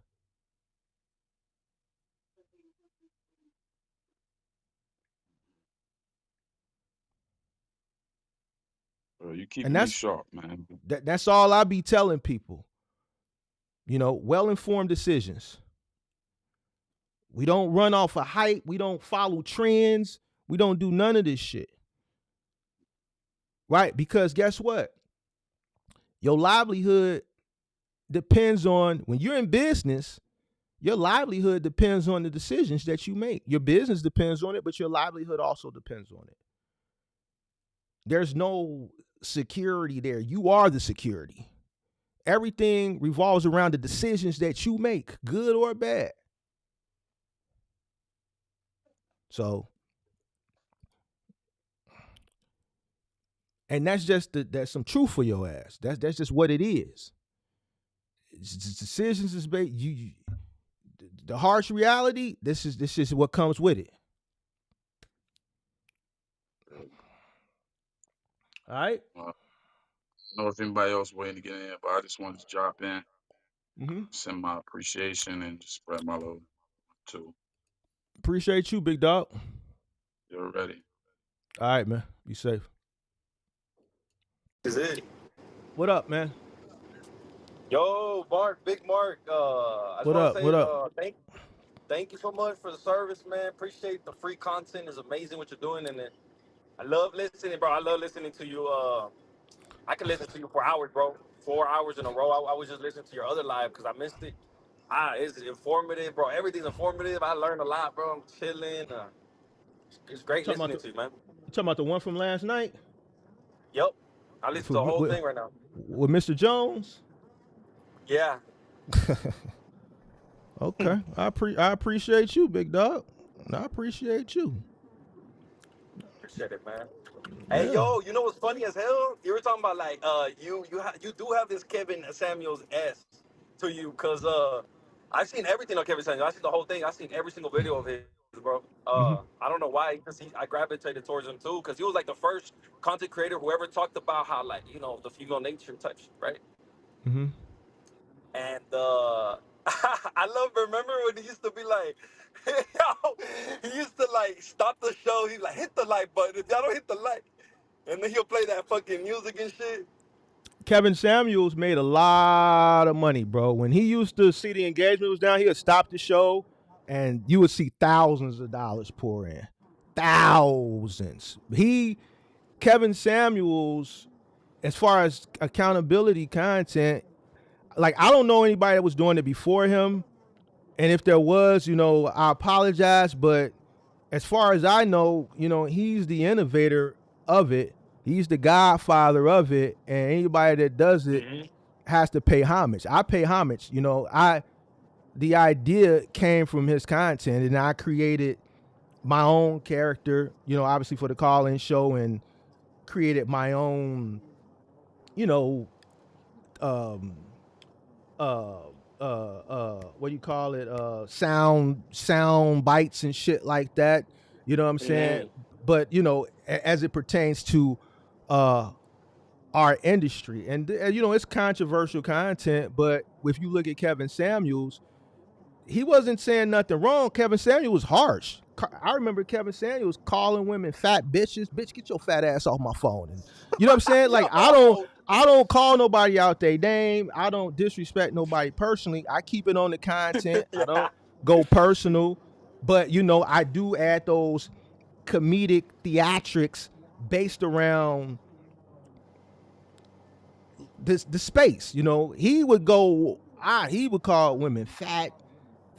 S5: You keep me sharp, man.
S1: That's all I be telling people. You know, well-informed decisions. We don't run off of hype. We don't follow trends. We don't do none of this shit. Right? Because guess what? Your livelihood depends on, when you're in business, your livelihood depends on the decisions that you make. Your business depends on it, but your livelihood also depends on it. There's no security there. You are the security. Everything revolves around the decisions that you make, good or bad. So, and that's some truth for your ass. That's just what it is. Decisions is based. The harsh reality. This is what comes with it. All right.
S5: I don't know if anybody else waiting to get in, but I just wanted to drop in, send my appreciation, and just spread my love too.
S1: Appreciate you, big dog.
S5: You're ready.
S1: All right, man. Be safe.
S4: Is it?
S1: What up, man?
S4: Yo, Mark, Big Mark. I just want to say,
S1: What up?
S4: Thank you so much for the service, man. Appreciate the free content. It's amazing what you're doing, and I love listening, bro. I love listening to you. I can listen to you for hours, bro. 4 hours in a row. I was just listening to your other live because I missed it. It's informative, bro. Everything's informative. I learned a lot, bro. I'm chilling. It's great listening to you, man.
S1: You talking about the one from last night?
S4: Yep. I listened to the whole thing right now.
S1: With Mr. Jones?
S4: Yeah.
S1: Okay. I appreciate you, big dog. I appreciate you.
S4: Appreciate it, man. Hey,
S1: Yeah.
S4: yo, you know what's funny as hell? You were talking about like you do have this Kevin Samuels s to you, cause I've seen everything on Kevin Samuels. I seen the whole thing. I seen every single video of his, bro.
S1: Mm-hmm.
S4: I don't know why, cause I gravitated towards him too, cause he was like the first content creator who ever talked about how, like, the female nature type shit, right?
S1: Mm-hmm.
S4: And I love, remember when he used to be like, yo, he used to like stop the show. He's like, hit the like button. If y'all don't hit the like, and then he'll play that fucking music and shit.
S1: Kevin Samuels made a lot of money, bro. When he used to see the engagement was down, he would stop the show and you would see thousands of dollars pour in. Thousands. Kevin Samuels, as far as accountability content, like I don't know anybody that was doing it before him. And if there was, I apologize. But as far as I know, he's the innovator of it. He's the godfather of it. And anybody that does it
S4: Mm-hmm.
S1: has to pay homage. I pay homage. The idea came from his content, and I created my own character, obviously for the call-in show, and created my own, you know, um, what do you call it? Sound bites and shit like that. You know what I'm saying?
S4: Mm-hmm.
S1: But as it pertains to uh, our industry, and it's controversial content. But if you look at Kevin Samuels, he wasn't saying nothing wrong. Kevin Samuels was harsh. I remember Kevin Samuels calling women fat bitches. Bitch, get your fat ass off my phone. And you know what I'm saying? Like
S4: Yo.
S1: I don't call nobody out their name. I don't disrespect nobody personally. I keep it on the content. I don't go personal. But I do add those comedic theatrics based around the space. He would call women fat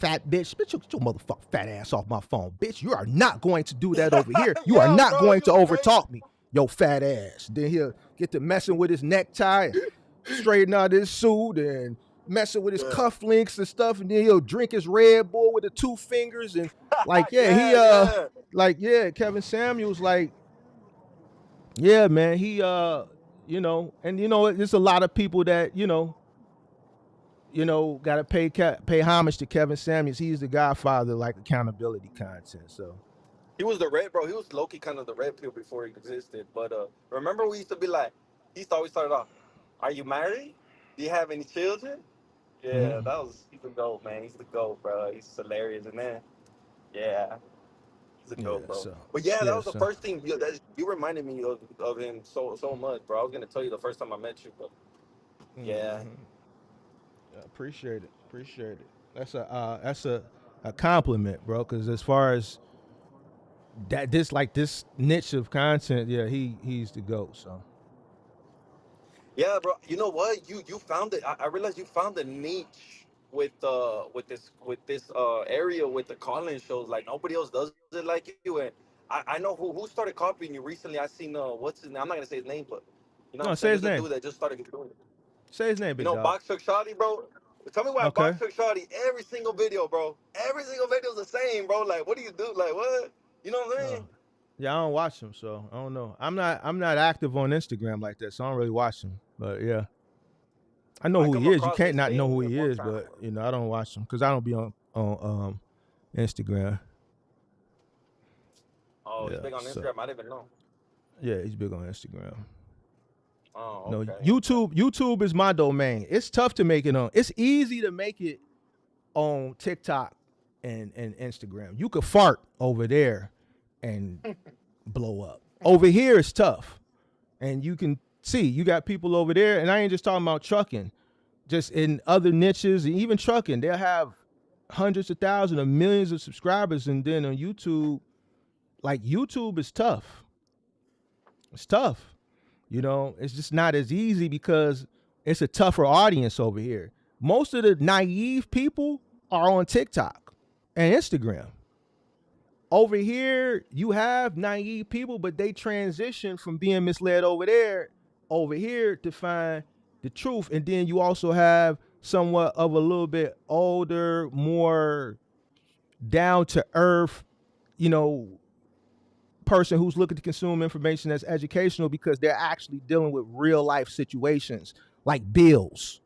S1: bitch. Bitch, get your motherfucking fat ass off my phone. Bitch, you are not going to do that over here. You are
S4: Yo,
S1: not
S4: bro,
S1: going to
S4: you crazy.
S1: overtalk me, yo fat ass. Then he'll get to messing with his necktie, straighten out his suit, and messing with his
S4: Yeah.
S1: cufflinks and stuff. And then he'll drink his Red Bull with the two fingers. And like,
S4: Yeah.
S1: Kevin Samuels, like, yeah, man, he, and there's a lot of people that, got to pay homage to Kevin Samuels. He's the godfather of, like, accountability content. So
S4: He was the red, bro. He was low-key kind of the red pill before he existed. But remember we used to be like, he used to always start off, are you married? Do you have any children? Yeah,
S1: mhm.
S4: he's the GOAT, man. He's the GOAT, bro. He's hilarious. And then, yeah, he's the GOAT,
S1: Yeah.
S4: bro.
S1: So
S4: But yeah, that
S1: yeah.
S4: was the
S1: So
S4: first thing you reminded me of him so much, bro. I was gonna tell you the first time I met you, but yeah.
S1: mhm. Yeah, appreciate it. Appreciate it. That's a compliment, bro. Because as far as this niche of content, yeah, he's the goat. So
S4: Yeah, bro. You know what? You found it. I realized you found a niche with this area with the call-in shows. Like nobody else does it like you. And I know who started copying you recently. I seen what's his name? I'm not gonna say his name, but you know what
S1: no,
S4: I'm
S1: say
S4: saying.
S1: his
S4: There's a
S1: name.
S4: dude that just started doing it.
S1: Say his name,
S4: You
S1: big
S4: know,
S1: dog.
S4: Box Truck Shotty, bro. Tell me why
S1: Okay.
S4: Box Truck Shotty. Every single video, bro. Every single video is the same, bro. Like, what do you do? Like, what? You know what I'm
S1: Uh,
S4: saying?
S1: yeah, I don't watch him, so I don't know. I'm not active on Instagram like that, so I don't really watch him. But yeah, I know
S4: I
S1: who
S4: come
S1: he is. You
S4: across
S1: can't
S4: his
S1: not know
S4: thing
S1: who he
S4: one
S1: is,
S4: time.
S1: but I don't watch him because I don't be on Instagram.
S4: Oh, he's
S1: Yeah,
S4: big on
S1: so
S4: Instagram. I didn't even know.
S1: yeah, he's big on Instagram.
S4: Oh,
S1: No,
S4: okay, okay.
S1: YouTube is my domain. It's tough to make it on. It's easy to make it on TikTok and Instagram. You could fart over there and blow up. Over here it's tough. And you can see you got people over there, and I ain't just talking about trucking, just in other niches, and even trucking, they'll have hundreds of thousands or millions of subscribers, and then on YouTube, like YouTube is tough. It's tough. It's just not as easy because it's a tougher audience over here. Most of the naive people are on TikTok and Instagram. Over here, you have naive people, but they transition from being misled over there to find the truth. And then you also have somewhat of a little bit older, more down to earth, you know, person who's looking to consume information that's educational because they're actually dealing with real life situations like bills,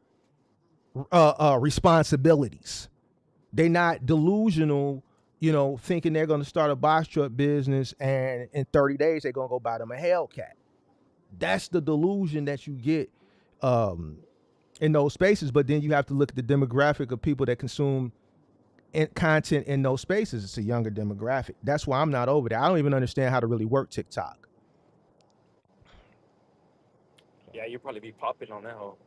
S1: responsibilities. They're not delusional, you know, thinking they're going to start a box truck business and in 30 days they're going to go buy them a Hellcat. That's the delusion that you get in those spaces. But then you have to look at the demographic of people that consume content in those spaces. It's a younger demographic. That's why I'm not over there. I don't even understand how to really work TikTok.
S4: Yeah, you'll probably be popping on that whole.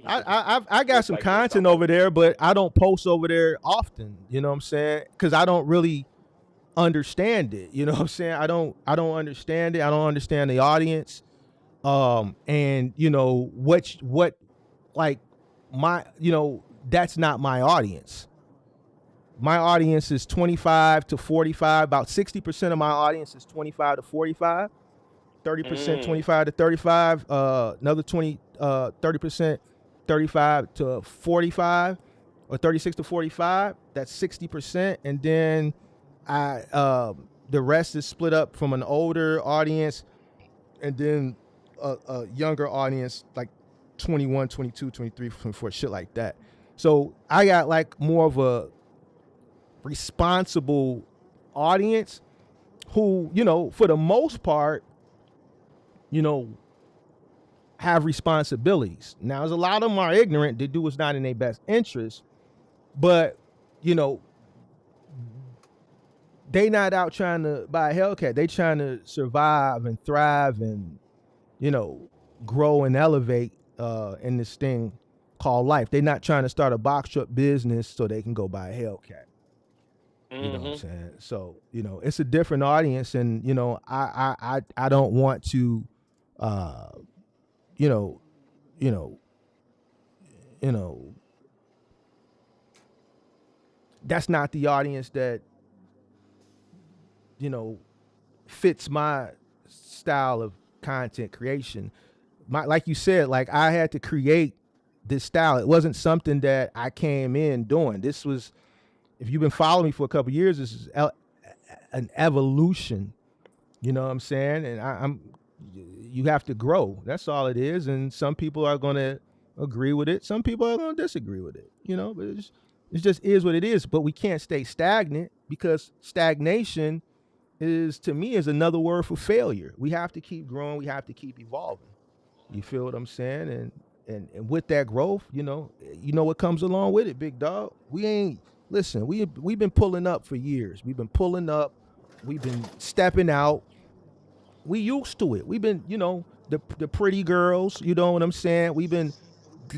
S1: I got some content over there, but I don't post over there often. You know what I'm saying? Because I don't really understand it. You know what I'm saying? I don't understand it. I don't understand the audience. And you know what like my, you know, that's not my audience. My audience is 25 to 45. About 60% of my audience is 25 to 45. 30% 25 to 35. Another 30%. 35 to 45 or 36 to 45, that's 60%. And then the rest is split up from an older audience and then a younger audience, like 21, 22, 23, 24, shit like that. So I got like more of a responsible audience who, you know, for the most part, you know, have responsibilities. Now, there's a lot of them are ignorant. They do what's not in their best interest, but you know, they not out trying to buy a Hellcat. They trying to survive and thrive and, you know, grow and elevate in this thing called life. They're not trying to start a box truck business so they can go buy a Hellcat. You know what I'm saying? So, you know, it's a different audience, and you know, I don't want to you know, that's not the audience that, you know, fits my style of content creation. Like you said, like I had to create this style. It wasn't something that I came in doing. This was, if you've been following me for a couple of years, this is an evolution. You know what I'm saying? And you have to grow. That's all it is. And some people are going to agree with it. Some people are going to disagree with it. You know, but it just is what it is. But we can't stay stagnant, because stagnation is, to me, is another word for failure. We have to keep growing. We have to keep evolving. You feel what I'm saying? And with that growth, you know what comes along with it, big dog. We've been pulling up for years. We've been pulling up. We've been stepping out. We used to it. We've been, you know, the pretty girls, you know what I'm saying? We've been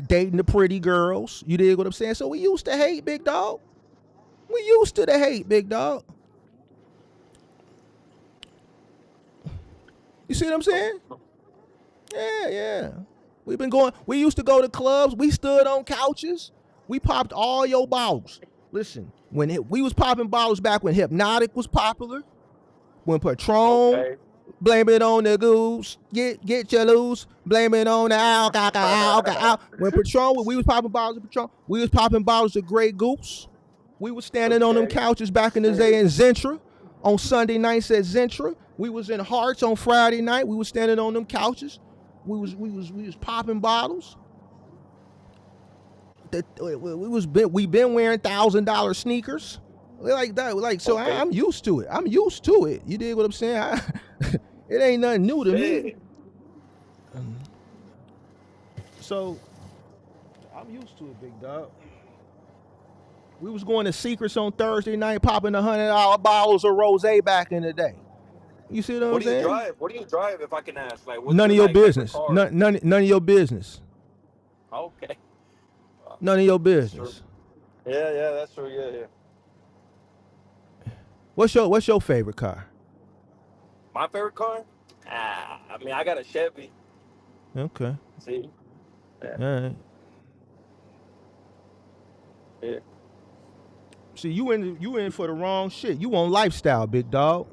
S1: dating the pretty girls. You dig what I'm saying? So we used to hate, big dog. We used to the hate, big dog. You see what I'm saying? Yeah. We used to go to clubs. We stood on couches. We popped all your bottles. Listen, when we was popping bottles back when Hypnotic was popular, when Patron, blame it on the goose, get your loose, blame it on the alcohol. When Patron, we was popping bottles of Patron. We was popping bottles of Grey Goose. We was standing on them couches back in the day in Zentra. On Sunday nights at Zentra. We was in Hearts on Friday night. We was standing on them couches. We was popping bottles. We been wearing $1,000 sneakers. Like that, like so. Okay. I'm used to it. You dig what I'm saying? It ain't nothing new to me. So I'm used to it, big dog. We was going to Secrets on Thursday night, popping $100 bottles of rosé back in the day. You see what I'm saying?
S4: What do you drive, if I can ask? Like,
S1: none of your business. None of your business.
S4: Okay.
S1: None of your business.
S4: Yeah, that's true. Yeah.
S1: What's your favorite car?
S4: My favorite car? I mean, I got a Chevy.
S1: Okay.
S4: See? Yeah.
S1: All right.
S4: Yeah.
S1: See, you in for the wrong shit. You want lifestyle, big dog.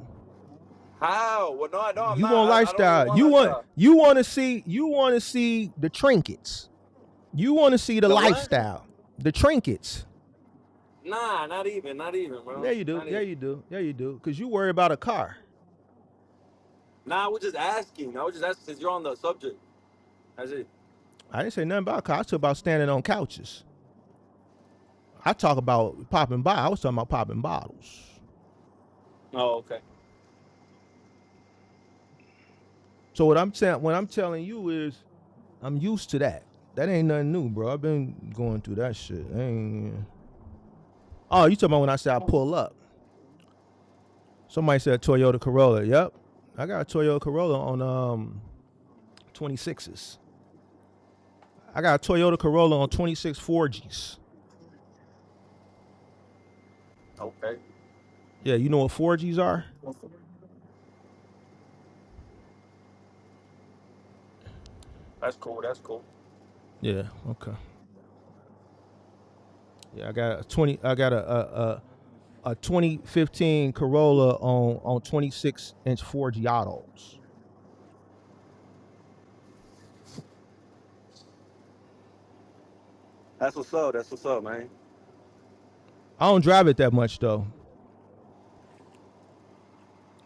S4: How? Well, no, I'm not.
S1: You want lifestyle. You want to see the trinkets. You want to see the lifestyle. The trinkets.
S4: Nah, not even, bro.
S1: Yeah, you do.
S4: Not
S1: Yeah,
S4: even.
S1: you do. Yeah, you do. Because you worry about a car.
S4: Nah, I was just asking. Since you're on the subject. That's it.
S1: I didn't say nothing about cars. I talk about standing on couches. I talk about popping bottles. I was talking about popping bottles.
S4: Oh, okay.
S1: So what I'm telling you is, I'm used to that. That ain't nothing new, bro. I've been going through that shit. Oh, you talking about when I said I pull up? Somebody said Toyota Corolla. Yep, I got a Toyota Corolla on 26s. I got a Toyota Corolla on 26 4Gs.
S4: Okay.
S1: Yeah, you know what 4Gs are?
S4: That's cool. That's cool.
S1: Yeah. Okay. Yeah, I got a 20. I got a 2015 Corolla on 26-inch 4G autos.
S4: That's what's up. That's what's up, man.
S1: I don't drive it that much though.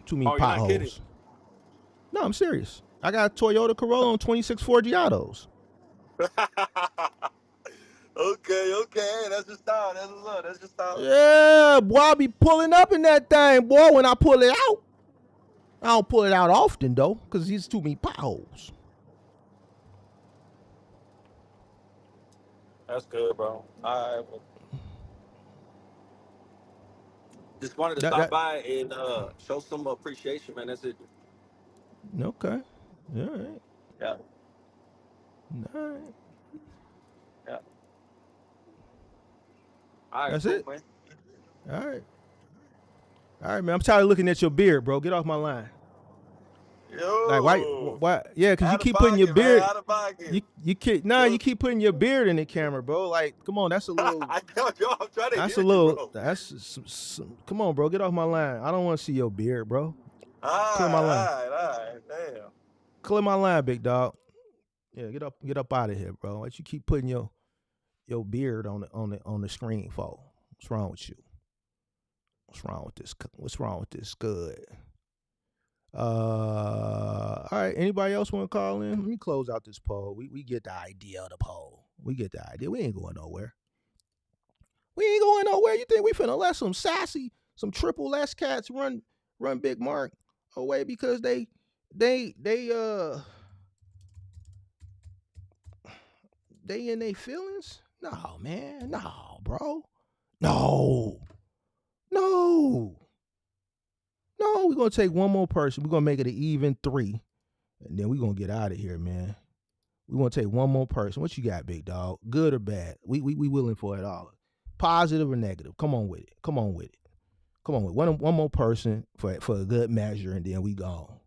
S1: Too many
S4: Oh, you're not kidding.
S1: potholes. No, I'm serious. I got a Toyota Corolla on 26 4G autos.
S4: Okay. That's just style. That's what's up. That's just style.
S1: Yeah, boy, I be pulling up in that thing, boy. When I pull it out, I don't pull it out often though, because there's too many potholes.
S4: That's good, bro. All right. Well, just wanted to stop
S1: That
S4: by and show some appreciation, man. That's it.
S1: okay. All right.
S4: Yeah.
S1: All right.
S4: Yeah. All right.
S1: That's
S4: Cool,
S1: it.
S4: man.
S1: All right. All right, man. I'm tired of looking at your beard, bro. Get off my line. Like why?
S4: Yo.
S1: Why? Yeah, because you
S4: Out of
S1: keep putting your
S4: pocket, man.
S1: beard.
S4: Out of pocket.
S1: You keep you
S4: Yo,
S1: keep putting your beard in the camera, bro. Like, come on, that's a little.
S4: I know, yo. I'm trying to
S1: That's a
S4: hear you,
S1: little.
S4: bro.
S1: That's some. Come on, bro. Get off my line. I don't want to see your beard, bro.
S4: All
S1: Clear my line.
S4: right, all right. Damn.
S1: Clear my line, big dog. Yeah, get up out of here, bro. Why you keep putting your beard on the screen for? What's wrong with you? What's wrong with this? What's wrong with this? Good. All right. Anybody else want to call in? Let me close out this poll. We get the idea of the poll. We get the idea. We ain't going nowhere. We ain't going nowhere. You think we finna let some sassy, some triple S cats run Big Mark away because they in their feelings? No, man. No, bro. No. We're gonna take one more person. We're gonna make it an even 3. And then we're gonna get out of here, man. We want to take one more person. What you got, big dog? Good or bad? We willing for it all. Positive or negative? Come on with it. One more person for a good measure, and then we gone.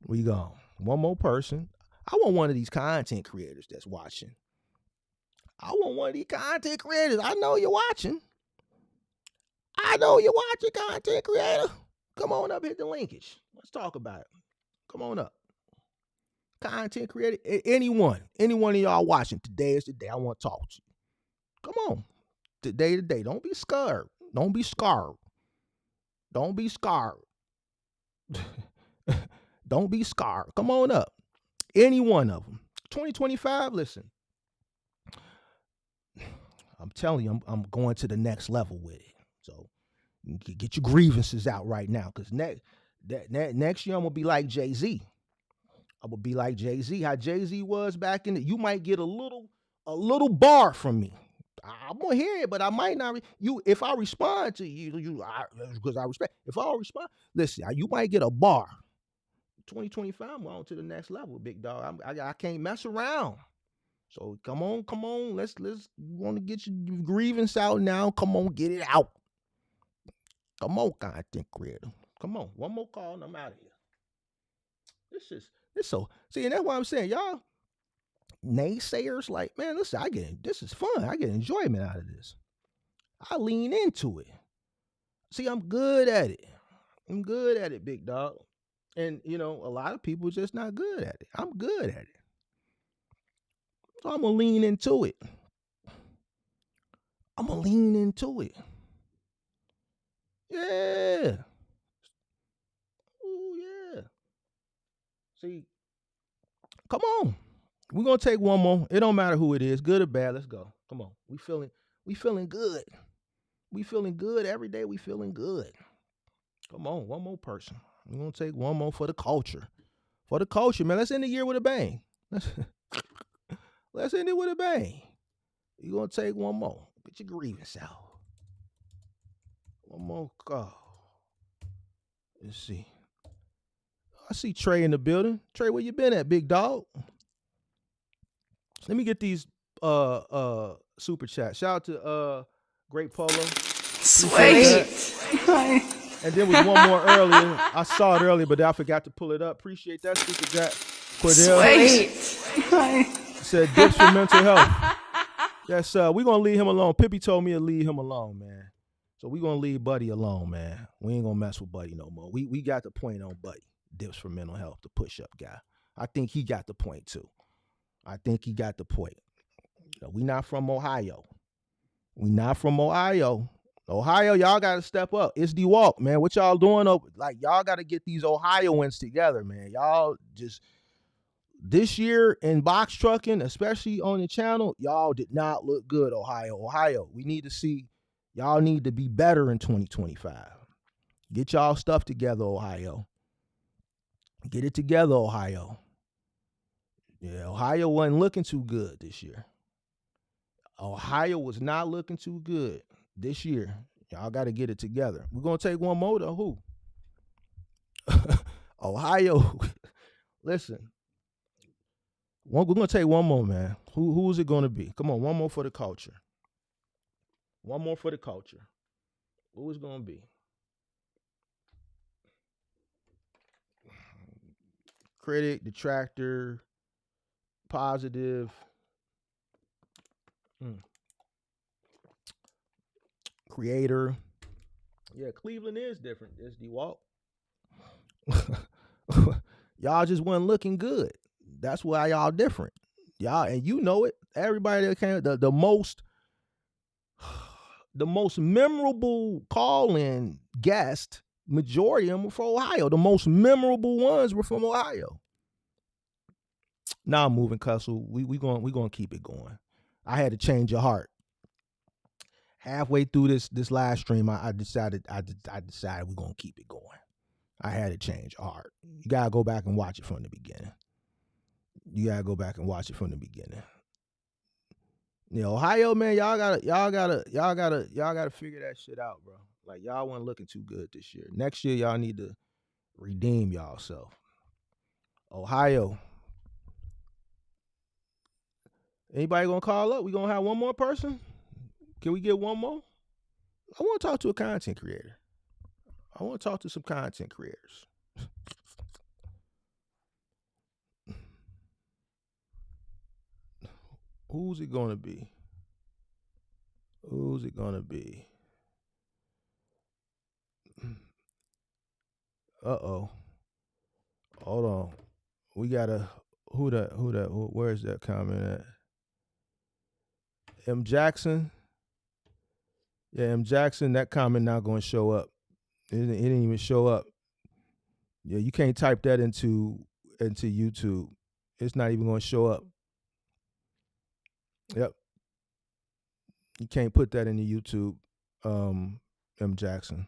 S1: One more person. I want one of these content creators that's watching. I want one of these content creators. I know you're watching. Content creator. Come on up, hit the linkage. Let's talk about it. Come on up. Content creator, anyone of y'all watching, today is the day I want to talk to you. Come on. Today. Don't be scared. Don't be scarred. Don't be scarred. Don't be scarred. Come on up. Any one of them. 2025, listen. I'm telling you, I'm going to the next level with it. So get your grievances out right now, because next year I'm gonna be like Jay-Z. I'm gonna be like Jay-Z. How Jay-Z was back in the, you might get a little bar from me. I'm gonna hear it, but I might not. If I respond to you, because I respect. If I don't respond, listen, you might get a bar. 2025, I'm on to the next level, big dog. I can't mess around. So come on. Let's. You want to get your grievance out now? Come on, get it out. Come on, content creator. Come on, one more call and I'm out of here. This so see, and that's why I'm saying, y'all naysayers, like, man, listen, this is fun. I get enjoyment out of this. I lean into it. See, I'm good at it, big dog. And a lot of people just not good at it. I'm good at it. So I'm gonna lean into it. I'm gonna lean into it. Yeah. Ooh, yeah. See, come on. We're gonna take one more. It don't matter who it is, good or bad. Let's go. Come on. We feeling good. We feeling good every day. We feeling good. Come on, one more person. We're gonna take one more for the culture. For the culture, man. Let's end the year with a bang. Let's end it with a bang. You're gonna take one more. Get your grievance out. One more call. Let's see. I see Trey in the building. Trey, where you been at, big dog? Let me get these super chats. Shout out to Great Polo. Sweet. And then was one more earlier. I saw it earlier, but I forgot to pull it up. Appreciate that super chat. Cordell. Sweet. Said dips for mental health. Yes, we're gonna leave him alone. Pippi told me to leave him alone, man. So we're gonna leave Buddy alone, man. We ain't gonna mess with Buddy no more. We got the point on Buddy. Dips for mental health, the push-up guy. I think he got the point too. I think he got the point. We not from Ohio. Ohio, y'all got to step up. It's the walk, man. What y'all doing? Like, y'all got to get these Ohioans together, man. Y'all just, this year in box trucking, especially on the channel, y'all did not look good, Ohio. We need to see, y'all need to be better in 2025. Get y'all stuff together, Ohio. Get it together, Ohio. Yeah, Ohio wasn't looking too good this year. Ohio was not looking too good this year. Y'all got to get it together. We're going to take one more, though. Who? Ohio. Listen. We're going to take one more, man. Who's it going to be? Come on, one more for the culture. One more for the culture. Who is going to be? Critic, detractor, positive. Creator. Yeah, Cleveland is different. It's the walk. Y'all just wasn't looking good. That's why y'all different. Y'all, and you know it. Everybody that came, the most memorable call-in guest, majority of them were from Ohio. The most memorable ones were from Ohio. Now I'm moving, Cussle. We gonna keep it going. I had to change your heart. Halfway through this live stream, I decided we're gonna keep it going. I had to change your heart. You gotta go back and watch it from the beginning. Yeah, Ohio, man, y'all gotta figure that shit out, bro. Like, y'all weren't looking too good this year. Next year, y'all need to redeem y'all self. Ohio. Anybody gonna call up? We gonna have one more person? Can we get one more? I want to talk to a content creator. I want to talk to some content creators. Who's it going to be? Uh-oh. Hold on. We got to, where's that comment at? M. Jackson. Yeah, M. Jackson, that comment not going to show up. It didn't even show up. Yeah, you can't type that into YouTube. It's not even going to show up. Yep. You can't put that into YouTube, M. Jackson.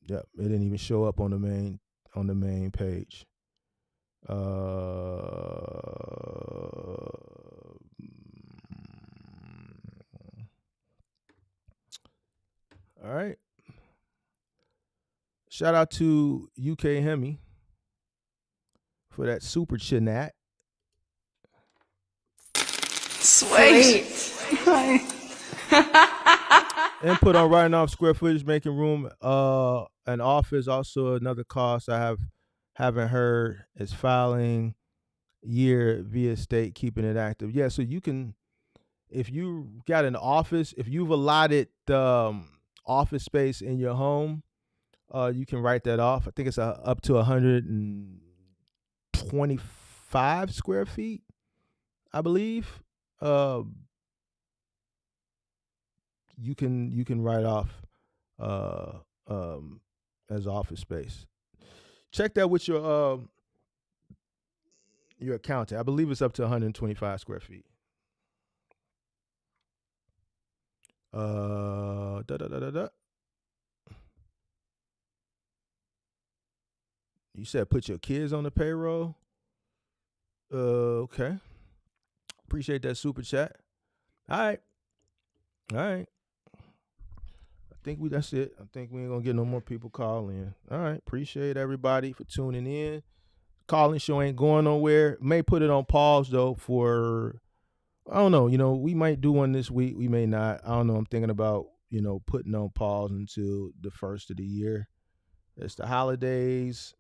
S1: Yep, it didn't even show up on the main page. All right. Shout out to UK Hemi for that super chinat. Sweet. Input on writing off square footage, making room. An office, also another cost I haven't heard is filing year via state, keeping it active. Yeah, so you can, if you got an office, if you've allotted office space in your home, you can write that off. I think it's up to 125 square feet, I believe. you can write off uh as office space. Check that with your accountant. I believe it's up to 125 square feet. Da da da da da. You said put your kids on the payroll. Okay. Appreciate that super chat. All right. All right. I think that's it. I think we ain't gonna get no more people calling. All right. Appreciate everybody for tuning in. Calling show ain't going nowhere. May put it on pause though for I don't know. We might do one this week. We may not. I don't know. I'm thinking about putting on pause until the first of the year. It's the holidays.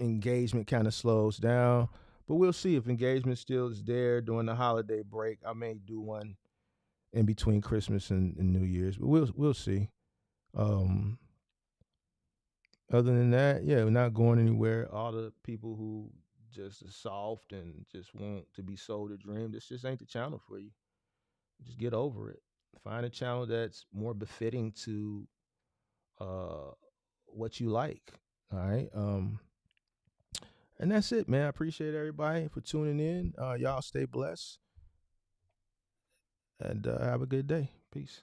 S1: Engagement kind of slows down, but we'll see if engagement still is there during the holiday break. I may do one in between Christmas and New Year's, but we'll see. Um, Other than that, yeah, we're not going anywhere. All the people who just are soft and just want to be sold a dream, this just ain't the channel for you. Just get over it. Find a channel that's more befitting to uh, what you like. All right. And that's it, man. I appreciate everybody for tuning in. Y'all stay blessed and have a good day. Peace.